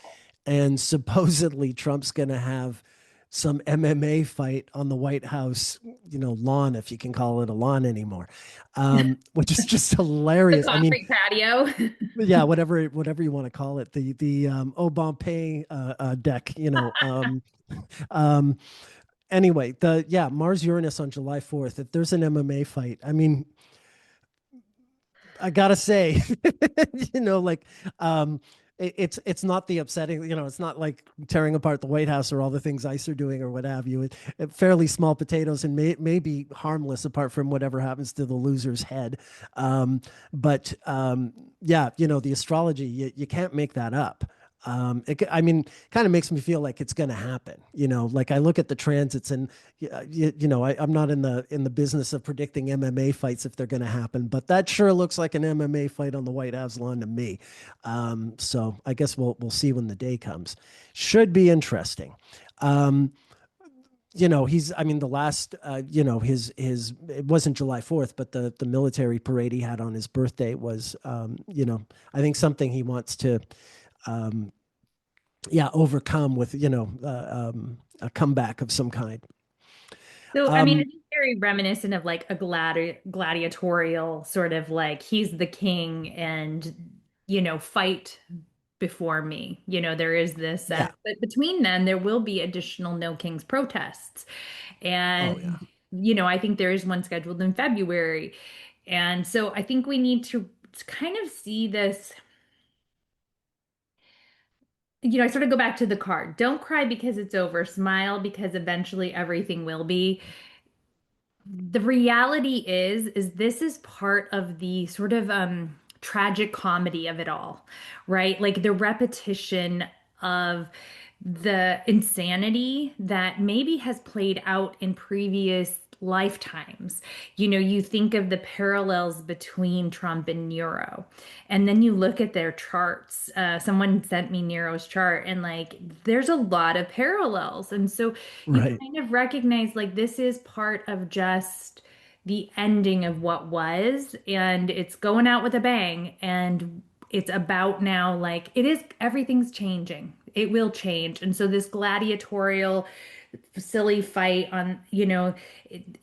And supposedly Trump's going to have some MMA fight on the White House, lawn, if you can call it a lawn anymore, which is just The hilarious. I mean, concrete patio. yeah, whatever you want to call it, the Obama deck, Um, anyway, the yeah Mars Uranus on July 4th. If there's an MMA fight, I mean, I gotta say, like, it's not the upsetting, it's not like tearing apart the White House or all the things ICE are doing or what have you. Fairly small potatoes and may be harmless apart from whatever happens to the loser's head. But yeah, the astrology, you can't make that up. I mean, kind of makes me feel like it's going to happen. Like I look at the transits, and I'm not in the business of predicting MMA fights if they're going to happen, but that sure looks like an MMA fight on the White House lawn to me. So I guess we'll see when the day comes. Should be interesting. Um, I mean, the last, his, it wasn't July 4th, but the military parade he had on his birthday was, I think something he wants to, um, yeah, overcome with, a comeback of some kind. So, I mean, Um, it's very reminiscent of like a gladiatorial sort of like he's the king and, fight before me. There is this sense, yeah. but between then, there will be additional No Kings protests. Oh, yeah. And, I think there is one scheduled in February. And so I think we need to kind of see this, I sort of go back to the card. Don't cry because it's over. Smile because eventually everything will be. The reality is this is part of the sort of tragic comedy of it all, right? Like the repetition of the insanity that maybe has played out in previous lifetimes. You think of the parallels between Trump and Nero, and then you look at their charts. Someone sent me Nero's chart, and like there's a lot of parallels. And so you Right. kind of recognize like this is part of just the ending of what was, and it's going out with a bang. And it's about now, like, it is, everything's changing. It will change. And so, this gladiatorial, silly fight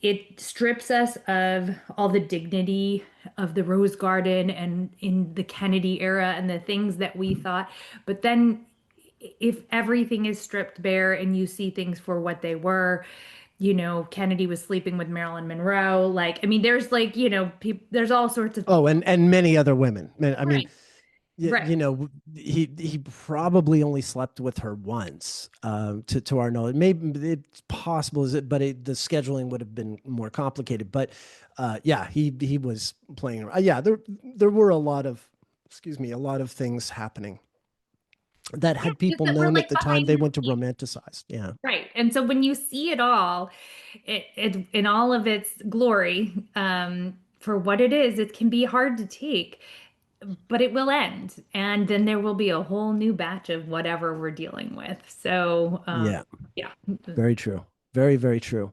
it strips us of all the dignity of the Rose Garden and in the Kennedy era and the things that we thought. But then, if everything is stripped bare and you see things for what they were, Kennedy was sleeping with Marilyn Monroe. Like, I mean, there's like, there's all sorts of Oh, and many other women. I mean, right, right. he probably only slept with her once, to our knowledge. Maybe it's possible, but the scheduling would have been more complicated. But yeah, he was playing around. Yeah, there were a lot of things happening that Yeah, had just people that we're known at like the time behind they the went to scenes. romanticize. Yeah. Right. And so when you see it all, it in all of its glory, for what it is, it can be hard to take, but it will end. And then there will be a whole new batch of whatever we're dealing with. So, Yeah. yeah. Very true. Very, very true.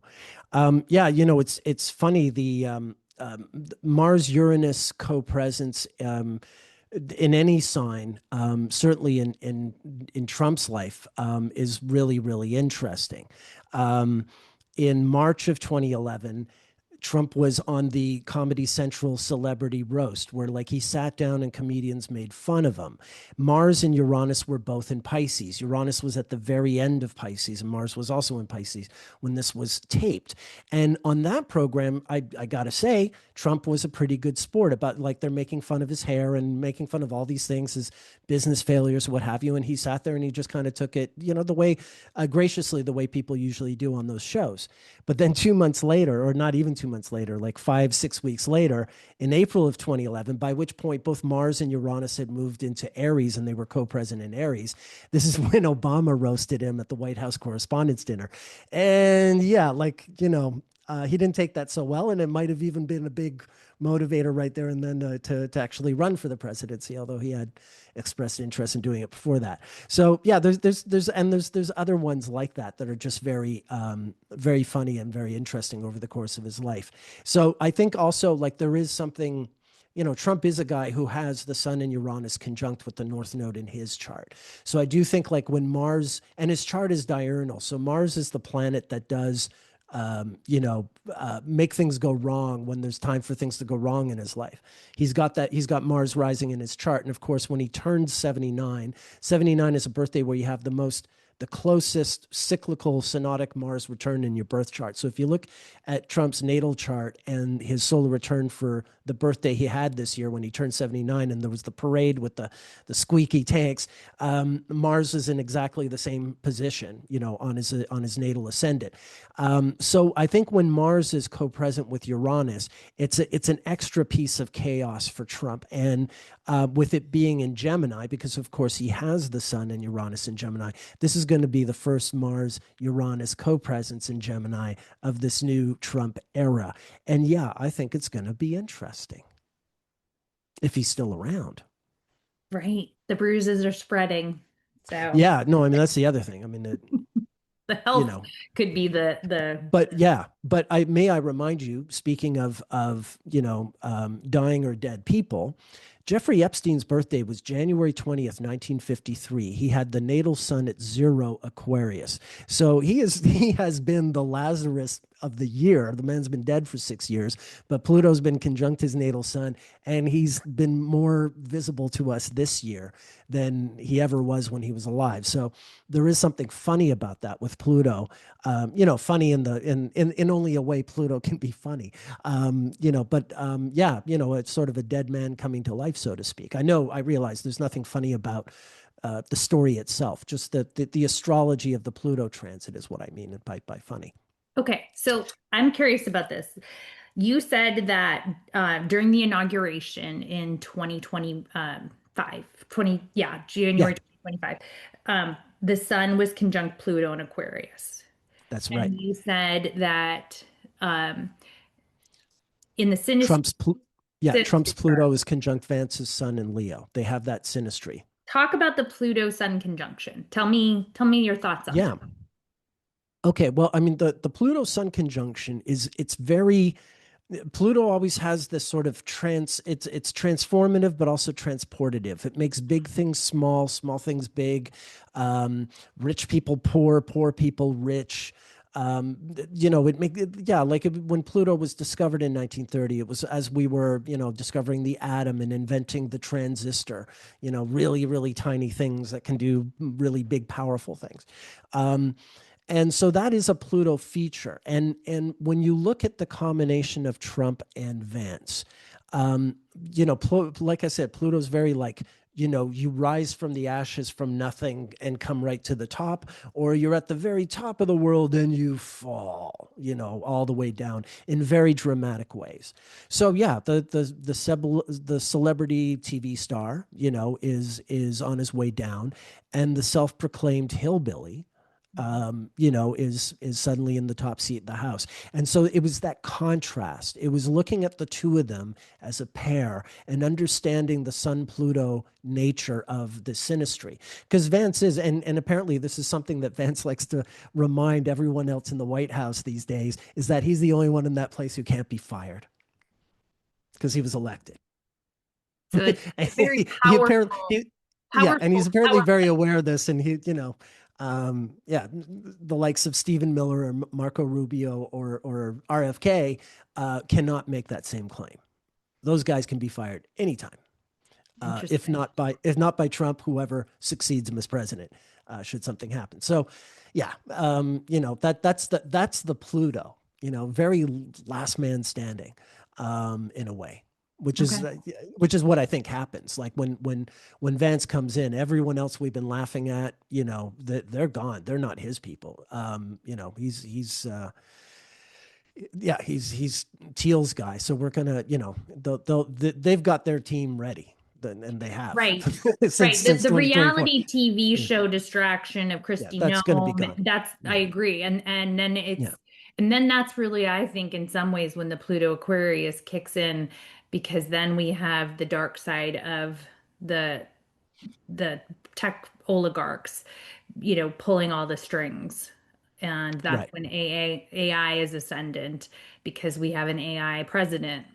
Yeah, it's funny, the Mars Uranus co-presence, in any sign, certainly in Trump's life, is really, really interesting. Um, in March of 2011, Trump was on the Comedy Central celebrity roast, where like he sat down and comedians made fun of him. Mars and Uranus were both in Pisces. Uranus was at the very end of Pisces, and Mars was also in Pisces when this was taped. And on that program, I gotta say, Trump was a pretty good sport about like they're making fun of his hair and making fun of all these things, his business failures, what have you. And he sat there and he just kind of took it, the way graciously, the way people usually do on those shows. But then 2 months later, or not even 2 months later, like 5, 6 weeks later, in April of 2011, by which point both Mars and Uranus had moved into Aries and they were co-present in Aries. This is when Obama roasted him at the White House Correspondents' Dinner. And yeah, he didn't take that so well, and it might have even been a big motivator right there and then to actually run for the presidency, although he had expressed interest in doing it before that. So yeah, there's other ones like that that are just very funny and very interesting over the course of his life. So I think also like there is something. Trump is a guy who has the sun and Uranus conjunct with the North Node in his chart. So I do think like when Mars, and his chart is diurnal. So Mars is the planet that does make things go wrong when there's time for things to go wrong in his life. He's got that. He's got Mars rising in his chart. And of course, when he turns 79, 79 is a birthday where you have the closest cyclical synodic Mars return in your birth chart. So if you look at Trump's natal chart and his solar return for the birthday he had this year when he turned 79, and there was the parade with the squeaky tanks, Mars is in exactly the same position, on his natal ascendant. So I think when Mars is co-present with Uranus, it's an extra piece of chaos for Trump. And with it being in Gemini, because of course he has the sun and Uranus in Gemini, this is going to be the first Mars Uranus co-presence in Gemini of this new Trump era. And yeah, I think it's going to be interesting if he's still around. Right. The bruises are spreading. So Yeah, no, I mean that's the other thing. I mean, the you health know, could be the but yeah, but I remind you, speaking of dying or dead people, Jeffrey Epstein's birthday was January 20th, 1953. He had the natal sun at 0 Aquarius. So he has been the Lazarus of the year. The man's been dead for 6 years, but Pluto's been conjunct his natal sun, and he's been more visible to us this year than he ever was when he was alive. So there is something funny about that with Pluto. Funny in only a way Pluto can be funny. Yeah, it's sort of a dead man coming to life, so to speak. I realize there's nothing funny about the story itself, just the astrology of the Pluto transit is what I mean by funny. Okay, so I'm curious about this. You said that during the inauguration in 2025, yeah, Yeah, January 2025, the sun was conjunct Pluto in Aquarius. that's right. And you said that um, in the synastry, Trump's yeah, Trump's chart, Pluto is conjunct Vance's sun in Leo. They have that synastry. talk about the Pluto sun conjunction. Tell me your thoughts on that. Yeah. Okay. Well, I mean, the Pluto Sun conjunction it's very Pluto always has this sort of it's transformative but also transportative. It makes big things small, small things big, rich people poor, poor people rich. Yeah, like when Pluto was discovered in 1930, it was as we were, discovering the atom and inventing the transistor, really, really tiny things that can do really big, powerful things. Um, and so that is a Pluto feature. And when you look at the combination of Trump and Vance, like I said, Pluto's very like, you rise from the ashes from nothing and come right to the top, or you're at the very top of the world and you fall, all the way down in very dramatic ways. So yeah, the celebrity TV star, is on his way down, and the self-proclaimed hillbilly is suddenly in the top seat of the House. And so it was that contrast. It was looking at the two of them as a pair and understanding the Sun Pluto nature of the synastry. Because Vance is, and apparently this is something that Vance likes to remind everyone else in the White House these days, is that he's the only one in that place who can't be fired because he was elected. So it's And very he apparently, powerful, yeah, and he's powerful apparently power very play. aware of this, and Yeah, the likes of Stephen Miller or Marco Rubio or RFK cannot make that same claim. Those guys can be fired anytime, Interesting. if not by Trump, whoever succeeds him as president, should something happen. So, yeah, that's the Pluto. Very last man standing, in a way, which is Okay. uh, which is what I think happens. Like when Vance comes in, everyone else we've been laughing at, they're gone. They're not his people. He's yeah, he's Teal's guy. So we're gonna, they've got their team ready, and they have Right. since Right. The 2024. reality TV Yeah, show distraction of yeah, Kristi that's gonna be Noem, gone. that's I Yeah, agree. And then yeah, that's really, I think, in some ways when the Pluto Aquarius kicks in, because then we have the dark side of the the tech oligarchs, pulling all the strings. And that's right. when AI is ascendant because we have an AI president.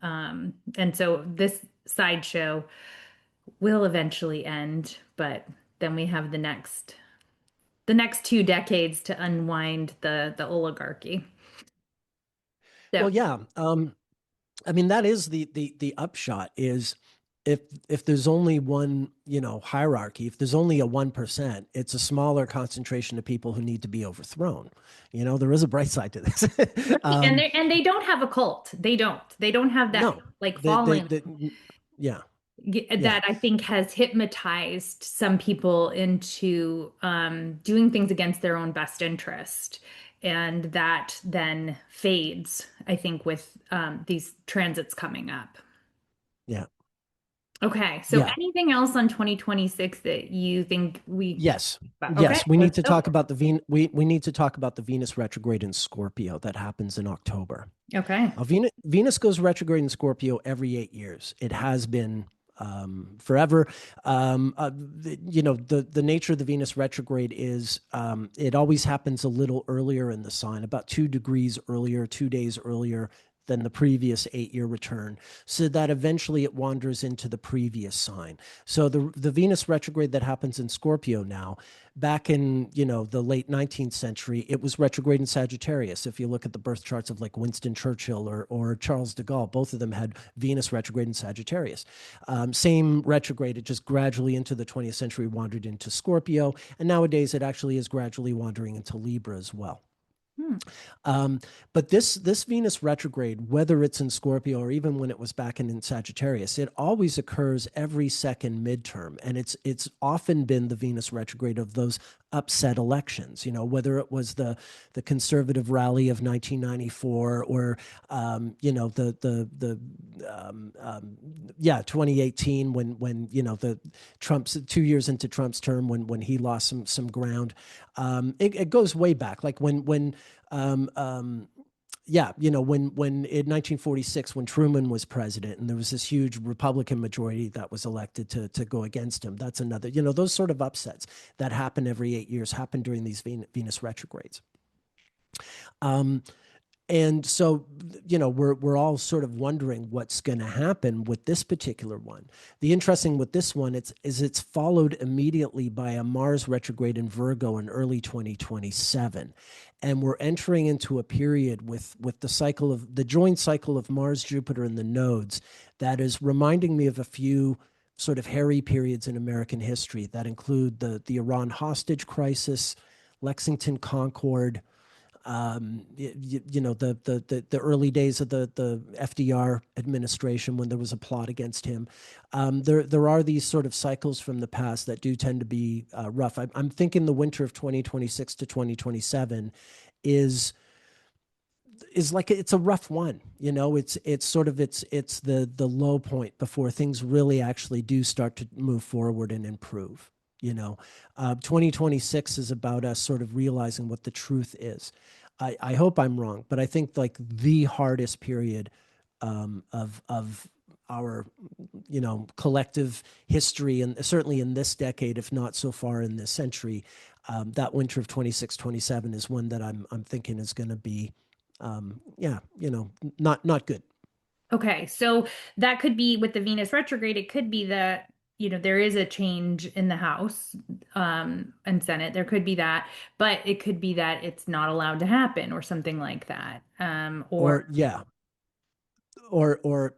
And so this sideshow will eventually end, but then we have the next 2 decades to unwind the oligarchy. Well, So, yeah. I mean, that is the upshot is if there's only one, hierarchy, if there's only a 1%, it's a smaller concentration of people who need to be overthrown. There is a bright side to this. right, and they don't have a cult. They don't have that No, like they, following yeah, yeah, that I think has hypnotized some people into doing things against their own best interest. And that then fades, I think, with these transits coming up. yeah, Okay, so yeah. anything else on 2026 that you think we should Yes. talk about? Okay, Yes, we need let's to go. talk about the we need to talk about the Venus retrograde in Scorpio that happens in October. Okay. Venus goes retrograde in Scorpio every 8 years. It has been forever. The nature of the Venus retrograde is it always happens a little earlier in the sign, about 2 degrees earlier, 2 days earlier than the previous 8 year return, so that eventually it wanders into the previous sign. So the Venus retrograde that happens in Scorpio now, back in the late 19th century, it was retrograde in Sagittarius. If you look at the birth charts of like Winston Churchill or Charles de Gaulle, both of them had Venus retrograde in Sagittarius. Same retrograde, it just gradually into the 20th century wandered into Scorpio, and nowadays it actually is gradually wandering into Libra as well. Hmm. Um, but this Venus retrograde, whether it's in Scorpio or even when it was back in Sagittarius, it always occurs every second midterm, and it's often been the Venus retrograde of those upset elections. Whether it was the conservative rally of 1994 or the yeah 2018 when the Trump's 2 years into Trump's term when he lost some ground. It goes way back, like when um, um, yeah, when in 1946, when Truman was president, and there was this huge Republican majority that was elected to go against him. That's another, those sort of upsets that happen every 8 years happen during these Venus retrogrades. Um, and so, we're all sort of wondering what's going to happen with this particular one. The interesting with this one, it's followed immediately by a Mars retrograde in Virgo in early 2027, and we're entering into a period with the joint cycle of Mars, Jupiter, and the nodes that is reminding me of a few sort of hairy periods in American history that include the Iran hostage crisis, Lexington Concord, the early days of the FDR administration when there was a plot against him. There are these sort of cycles from the past that do tend to be rough. I'm thinking the winter of 2026 to 2027 is like it's a rough one. It's sort of it's the low point before things really actually do start to move forward and improve. 2026 is about us sort of realizing what the truth is. I hope I'm wrong, but I think like the hardest period of our collective history, and certainly in this decade, if not so far in this century, that winter of 26-27 is one that I'm thinking is going to be yeah, not good. Okay, so that could be with the Venus retrograde. It could be that there is a change in the House and Senate. There could be that, but it could be that it's not allowed to happen or something like that. Or Or yeah, or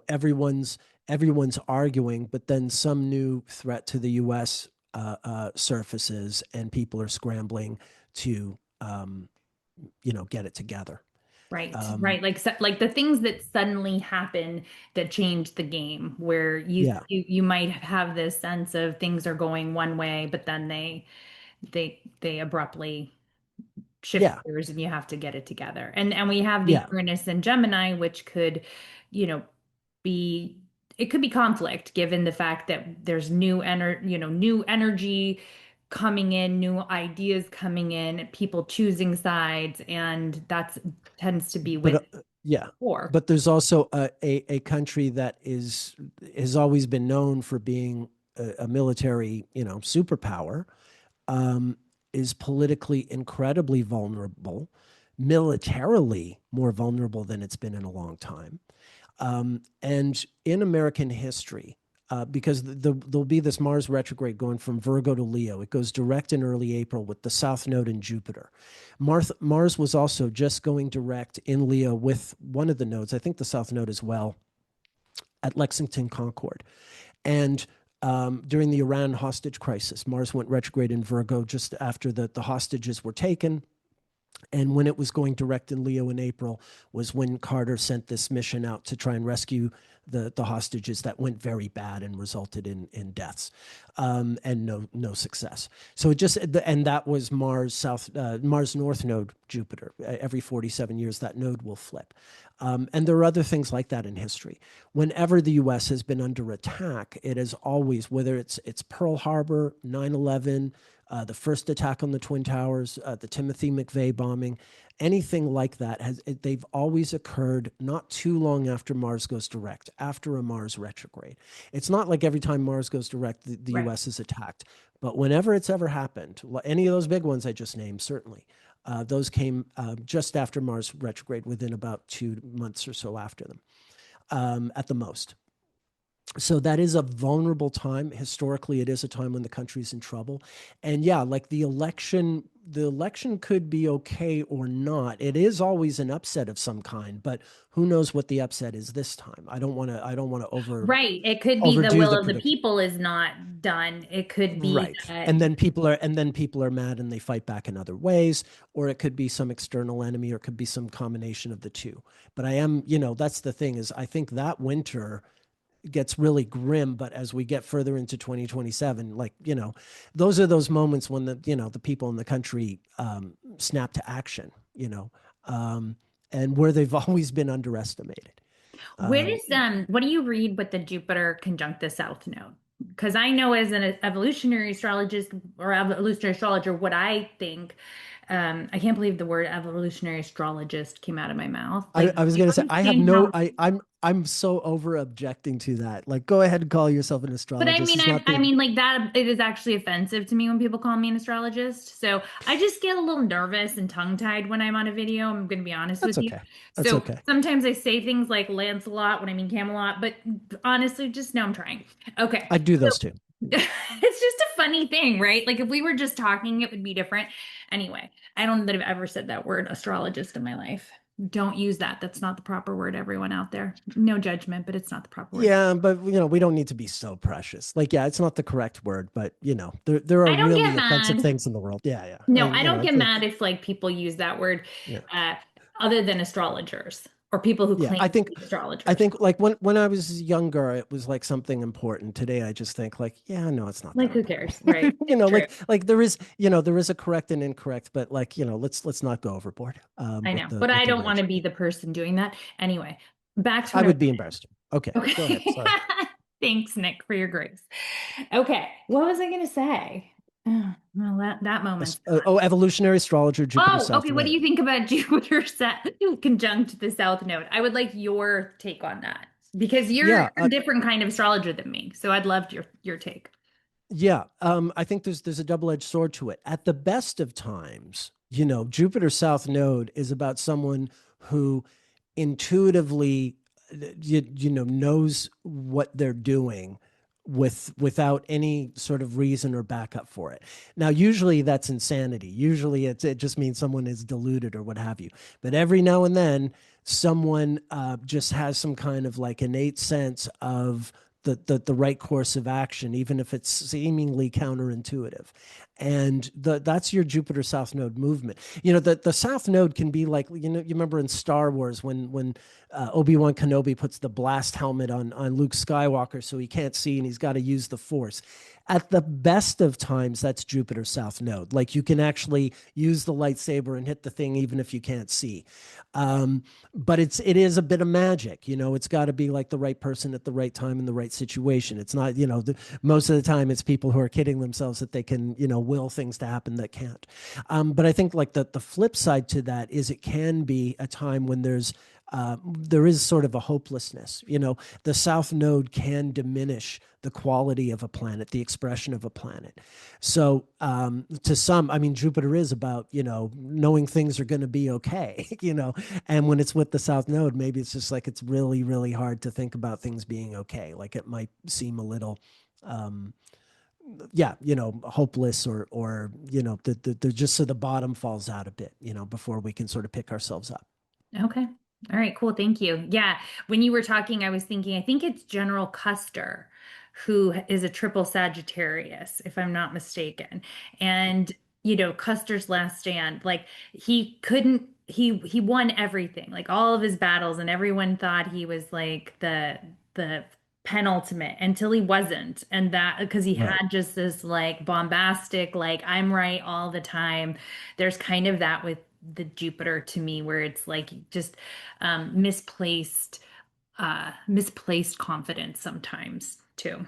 everyone's arguing, but then some new threat to the U.S. Surfaces, and people are scrambling to get it together. right, Um, right, like the things that suddenly happen that change the game, where yeah, you might have this sense of things are going one way, but then they abruptly shift yeah, gears and you have to get it together. And we have the yeah. Uranus and Gemini, which could, you know, be it could be conflict given the fact that there's new energy coming in, new ideas coming in, people choosing sides, and that's tends to be But with yeah, war. but there's also a country that has always been known for being a military, superpower, um, is politically incredibly vulnerable, militarily more vulnerable than it's been in a long time. And in American history, because there'll be this Mars retrograde going from Virgo to Leo. It goes direct in early April with the South Node in Jupiter. Mars was also just going direct in Leo with one of the nodes, I think the South Node as well, at Lexington Concord. And during the Iran hostage crisis, Mars went retrograde in Virgo just after the hostages were taken. And when it was going direct in Leo in April was when Carter sent this mission out to try and rescue the hostages that went very bad and resulted in deaths, and no success. So it just and that was Mars North Node Jupiter. Every 47 years that node will flip, and there are other things like that in history. Whenever the U.S. has been under attack, it has always, whether it's Pearl Harbor, 9/11, the first attack on the Twin Towers, the Timothy McVeigh bombing, anything like that, they've always occurred not too long after Mars goes direct, after a Mars retrograde. It's not like every time Mars goes direct, the Right. U.S. is attacked. But whenever it's ever happened, any of those big ones I just named, certainly, those came just after Mars retrograde, within about 2 months or so after them, at the most. So that is a vulnerable time. Historically, it is a time when the country's in trouble. And yeah, like the election could be okay or not. It is always an upset of some kind, but who knows what the upset is this time. I don't want to Right. It could be the overdo will the of the prediction. people is not done. It could be Right. that, And then people are mad and they fight back in other ways, or it could be some external enemy, or it could be some combination of the two. But that's the thing, is I think that winter gets really grim. But as we get further into 2027, those are those moments when the people in the country snap to action, and where they've always been underestimated. Um, what do you read with the Jupiter conjunct the South Node? Because I know as an evolutionary astrologist or evolutionary astrologer, what I think, I can't believe the word evolutionary astrologist came out of my mouth. I, Like, I was you gonna say, I have understand no how, I'm so over objecting to that. Like, go ahead and call yourself an but I astrologist. mean, It's not I the mean, like that, it is actually offensive to me when people call me an astrologist. So I just get a little nervous and tongue-tied when I'm on a video. I'm going to be honest with That's you. okay. That's So okay. sometimes I say things like Lancelot when I mean Camelot, but honestly, just know I'm trying. Okay. I do those too. It's just a funny thing, right? Like if we were just talking, it would be different. Anyway, I don't know that I've ever said that word astrologist in my life. Don't use that. That's not the proper word, everyone out there. No judgment, but it's not the proper word. Yeah, but we don't need to be so precious. Like, yeah, it's not the correct word, but there are I don't get really offensive mad. things in the world. Yeah, yeah. No, And I don't get it's mad if like people use that word yeah. uh, other than astrologers or people who Yeah, claim I to think be I astrologers. think like when I was younger, it was like something important. Today I just think like, yeah, no, it's not Like that who important. cares, right? True. Like there is a correct and incorrect, but let's not go overboard I with know, the but with I the don't want to words. be the person doing that. Anyway, back to I what I was would be embarrassed. Okay, go ahead. saying. Sorry. Okay. Thanks, Nick, for your grace. Okay, what was I going to say? Well, that moment's gone. Evolutionary astrologer, Jupiter Oh, South okay. What do Node. you think about Jupiter set conjunct the South Node? I would like your take on that because Yeah, you're a different kind of astrologer than me. So I'd love your take. yeah. I think there's a double-edged sword to it. At the best of times, Jupiter South Node is about someone who intuitively knows what they're doing without any sort of reason or backup for it. Now, usually that's insanity. Usually it just means someone is deluded or what have you. But every now and then, someone just has some kind of like innate sense of the right course of action, even if it's seemingly counterintuitive. And that's your Jupiter South Node movement. The South Node can be like, you remember in Star Wars when Obi-Wan Kenobi puts the blast helmet on Luke Skywalker so he can't see and he's got to use the Force. At the best of times, that's Jupiter South Node. Like you can actually use the lightsaber and hit the thing even if you can't see. But it is a bit of magic. It's got to be like the right person at the right time in the right situation. It's not, most of the time it's people who are kidding themselves that they can, will things to happen that can't. But I think like the flip side to that is it can be a time when there is sort of a hopelessness. The South Node can diminish the quality of a planet, the expression of a planet. So to some, I mean, Jupiter is about, knowing things are going to be okay, and when it's with the South Node, maybe it's just like it's really, really hard to think about things being okay. Like it might seem a little, yeah, hopeless or the just so the bottom falls out a bit, before we can sort of pick ourselves up. Okay. All right, cool. Thank you. Yeah. When you were talking, I was thinking, I think it's General Custer, who is a triple Sagittarius, if I'm not mistaken. And, Custer's last stand, like he won everything, like all of his battles, and everyone thought he was like the penultimate until he wasn't. And that because he Right. had just this like bombastic, like I'm right all the time. There's kind of that with the Jupiter to me, where it's like just misplaced confidence sometimes too.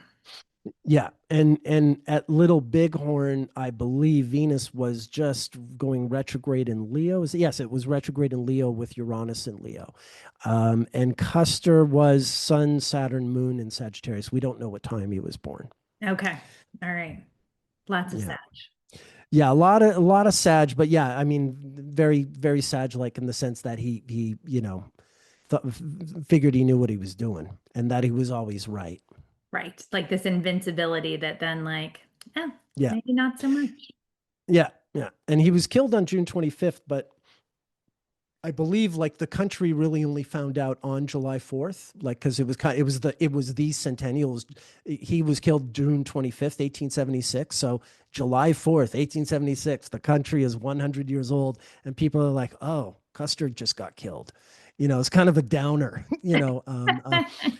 Yeah, and at Little Bighorn, I believe Venus was just going retrograde in Leo. Yes, it was retrograde in Leo with Uranus in Leo, and Custer was Sun, Saturn, Moon in Sagittarius. We don't know what time he was born. Okay. All right. Lots of Yeah, Sag. yeah, a lot of Sag, but yeah, I mean, very very Sag like in the sense that he th- figured he knew what he was doing and that he was always right. Right. Like this invincibility that then like, oh, Yeah, maybe not so much. yeah, yeah, and he was killed on June 25th, but I believe like the country really only found out on July 4th, like because it was the centennials. He was killed June 25th, 1876. So July 4th, 1876, the country is 100 years old, and people are like, "Oh, Custer just got killed." It's kind of a downer.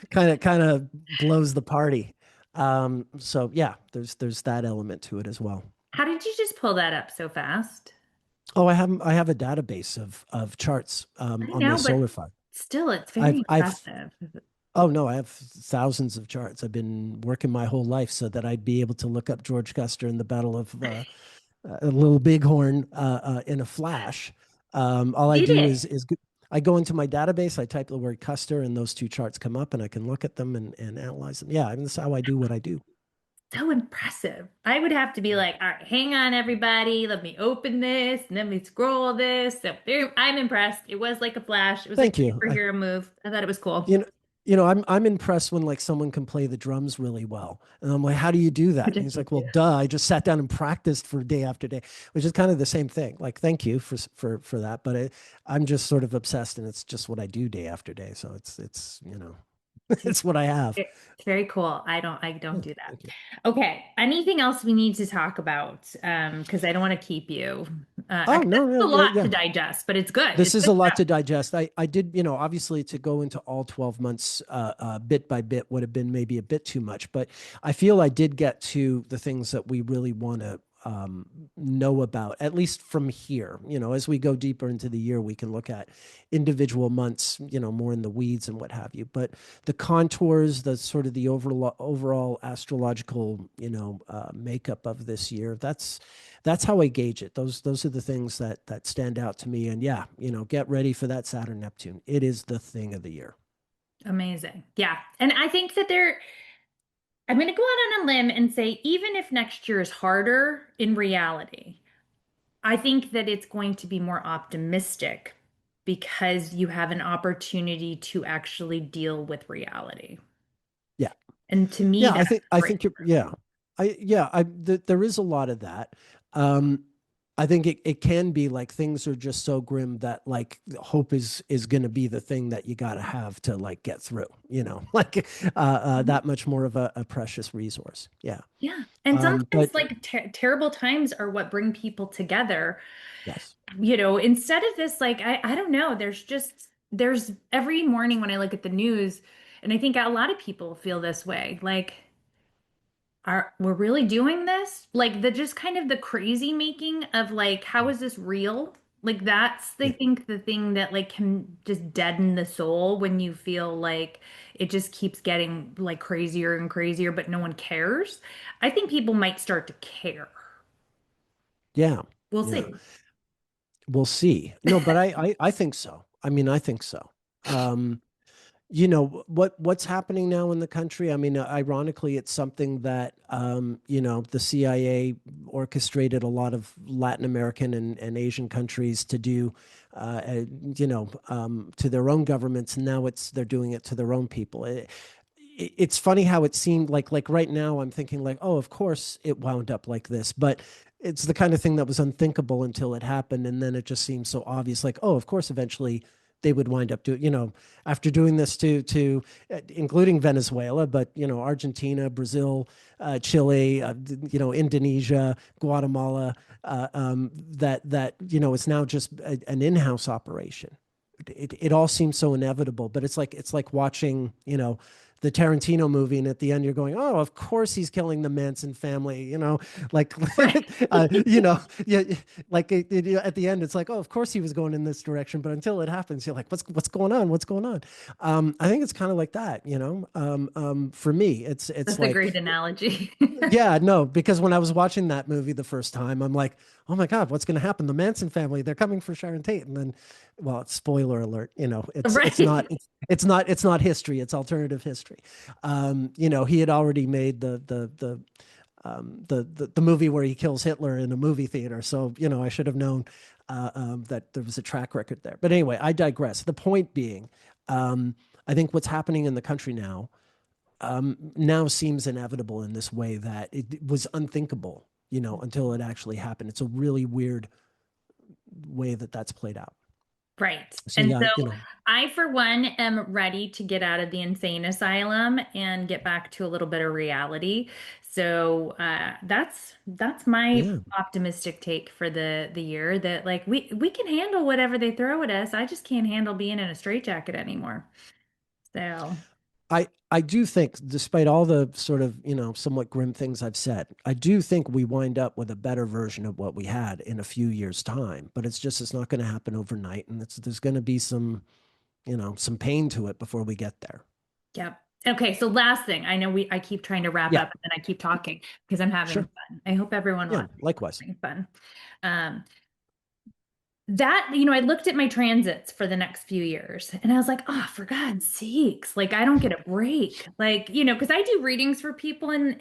Kind of blows the party. So yeah, there's that element to it as well. How did you just pull that up so fast? Oh, I have a database of charts I on my know, but solar farm. still, it's very I've impressive. oh no, I have thousands of charts. I've been working my whole life so that I'd be able to look up George Custer in the Battle of Little Bighorn in a flash. All I Did do it? I go into my database, I type the word Custer, and those two charts come up, and I can look at them and analyze them. Yeah, I mean, that's how I do what I do. So impressive. I would have to be like, all right, hang on, everybody. Let me open this and let me scroll this. So I'm impressed. It was like a flash. It was like Thank a you. superhero move. I thought it was cool. You know, I'm impressed when like someone can play the drums really well, and I'm like, how do you do I that? And just he's did like, well, that. duh, I just sat down and practiced for day after day, which is kind of the same thing. Like, thank you for that, but I'm just sort of obsessed, and it's just what I do day after day. So it's it's what I have. It's very cool. I don't Yeah, do that. thank you. Okay. Anything else we need to talk about? Because I don't want to keep you. Oh 'Cause this no, is a no, yeah, lot yeah. to digest, but it's good. This It's is good a lot stuff. to digest. I did, obviously to go into all 12 months bit by bit would have been maybe a bit too much, but I feel I did get to the things that we really want to know about, at least from here. As we go deeper into the year, we can look at individual months, more in the weeds and what have you. But the contours, the sort of the overall astrological, makeup of this year, that's how I gauge it. Those are the things that stand out to me. And yeah, get ready for that Saturn Neptune. It is the thing of the year. Amazing. Yeah. And I think that I'm going to go out on a limb and say, even if next year is harder in reality, I think that it's going to be more optimistic because you have an opportunity to actually deal with reality. Yeah. And to me, Yeah, that's I great. think you're yeah. There is a lot of that. Um I think it can be like things are just so grim that like hope is going to be the thing that you got to have to like get through, like that much more of a precious resource. Yeah. Yeah. And sometimes But like terrible times are what bring people together. yes. Instead of this, like, I don't know, there's every morning when I look at the news, and I think a lot of people feel this way, like, we're really doing this? Like the just kind of the crazy making of like, how is this real? Like that's I Yeah. think the thing that like can just deaden the soul when you feel like it just keeps getting like crazier and crazier, but no one cares. I think people might start to care. Yeah. We'll Yeah. see. We'll see. No, but I think so. I mean, I think so. Um what's happening now in the country. I mean, ironically, it's something that the CIA orchestrated a lot of Latin American and Asian countries to do, to their own governments. And now they're doing it to their own people. It's funny how it seemed like right now I'm thinking like, oh, of course it wound up like this, but it's the kind of thing that was unthinkable until it happened, and then it just seems so obvious. Like, oh, of course, eventually they would wind up doing, after doing this to including Venezuela, but Argentina, Brazil, Chile, Indonesia, Guatemala, that it's now just an in-house operation. It all seems so inevitable, but it's like watching the Tarantino movie, and at the end you're going, oh, of course he's killing the Manson family, like Right. yeah, like at the end it's like, oh, of course he was going in this direction, but until it happens, you're like, what's going on? What's going on? I think it's kind of like that, for me, it's That's a like, great analogy. yeah, no, because when I was watching that movie the first time, I'm like, oh my God, what's going to happen? The Manson family, they're coming for Sharon Tate. And then, well, spoiler alert, Right. it's not history, it's alternative history. He had already made the movie where he kills Hitler in a movie theater. So, I should have known that there was a track record there. But anyway, I digress. The point being, I think what's happening in the country now seems inevitable in this way that it was unthinkable, until it actually happened. It's a really weird way that that's played out. Right. So And yeah, so I, for one, am ready to get out of the insane asylum and get back to a little bit of reality. So that's my yeah, optimistic take for the year that like we can handle whatever they throw at us. I just can't handle being in a straitjacket anymore. So I do think, despite all the sort of somewhat grim things I've said, I do think we wind up with a better version of what we had in a few years' time. But it's not going to happen overnight, and there's going to be some pain to it before we get there. yep. Okay, so last thing, I know I keep trying to wrap Yeah, up and then I keep talking because I'm having sure. fun. I hope everyone Yeah, watching is likewise. having fun. Um, I looked at my transits for the next few years and I was like, oh, for God's sakes, like I don't get a break. Like, because I do readings for people and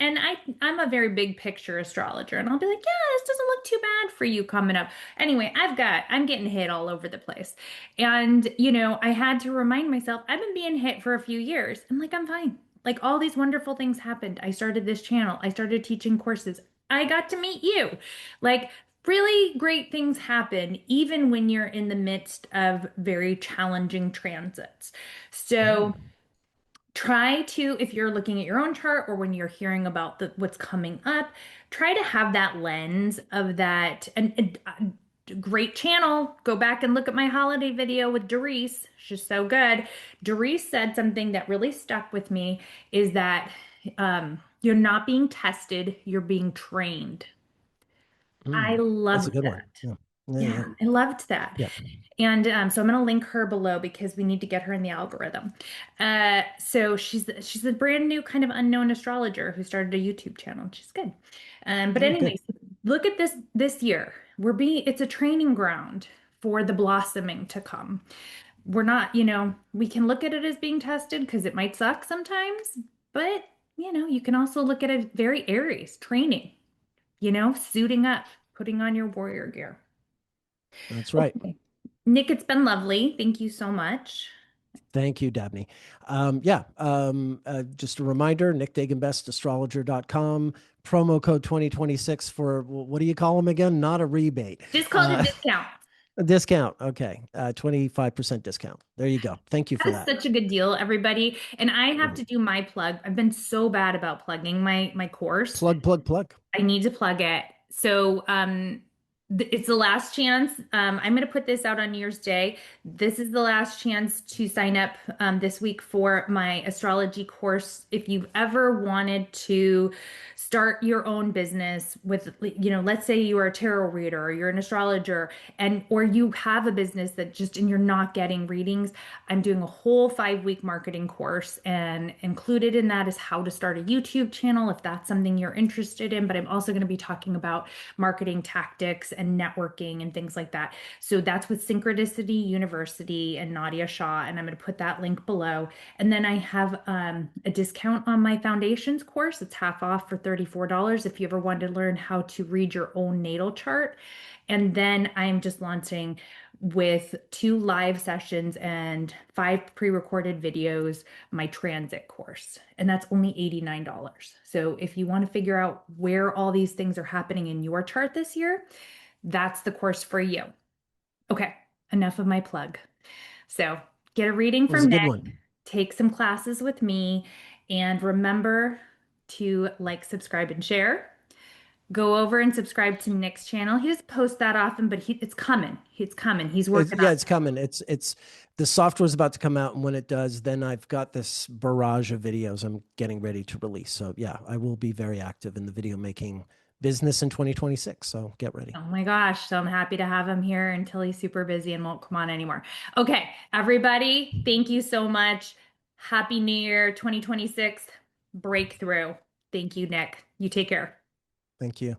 I'm a very big picture astrologer and I'll be like, yeah, this doesn't look too bad for you coming up. Anyway, I'm getting hit all over the place. And, I had to remind myself, I've been being hit for a few years. I'm like, I'm fine. Like all these wonderful things happened. I started this channel. I started teaching courses. I got to meet you. Like really great things happen even when you're in the midst of very challenging transits. Mm, So try to, if you're looking at your own chart or when you're hearing about what's coming up, try to have that lens of that. And great channel. Go back and look at my holiday video with Doris. She's so good. Doris said something that really stuck with me is that you're not being tested, you're being trained. I that's a loved good one. that. Yeah, yeah, yeah, Yeah, I loved that. yeah. And so I'm going to link her below because we need to get her in the algorithm. So she's a brand new kind of unknown astrologer who started a YouTube channel. She's good. But Oh, good. anyways, look at this year. It's a training ground for the blossoming to come. We're not, we can look at it as being tested because it might suck sometimes, but you can also look at it very Aries training, suiting up, putting on your warrior gear. That's right. Okay. Nick, it's been lovely. Thank you so much. Thank you, Dabney. Just a reminder, Nick Dagan, astrologer.com, promo code 2026 for what do you call them again? Not a rebate. Just call it a Uh, discount. a discount. Okay. 25% discount. There you go. Thank you for That is that. such a good deal, everybody. And I have Mhm. to do my plug. I've been so bad about plugging my course. Plug, plug, plug. I need to plug it. So, it's the last chance. I'm going to put this out on New Year's Day. This is the last chance to sign up this week for my astrology course. If you've ever wanted to start your own business with, let's say you are a tarot reader or you're an astrologer and or you have a business that just and you're not getting readings, I'm doing a whole 5-week marketing course, and included in that is how to start a YouTube channel if that's something you're interested in. But I'm also going to be talking about marketing tactics and networking and things like that. So that's with Synchronicity University and Nadia Shaw, and I'm going to put that link below. And then I have a discount on my foundations course. It's half off for $34 if you ever wanted to learn how to read your own natal chart. And then I'm just launching with 2 live sessions and 5 pre-recorded videos, my transit course. And that's only $89. So if you want to figure out where all these things are happening in your chart this year, that's the course for you. Okay, enough of my plug. So get a reading It was from a good Nick, one. take some classes with me, and remember to like, subscribe, and share. Go over and subscribe to Nick's channel. He doesn't post that often, but it's coming. It's coming. He's working on It's coming. It's the software's about to come out, and when it does, then I've got this barrage of videos I'm getting ready to release. So yeah, I will be very active in the video making business in 2026. So get ready. Oh my gosh. So I'm happy to have him here until he's super busy and won't come on anymore. Okay, everybody, thank you so much. Happy New Year 2026 breakthrough. Thank you, Nick. You take care. Thank you.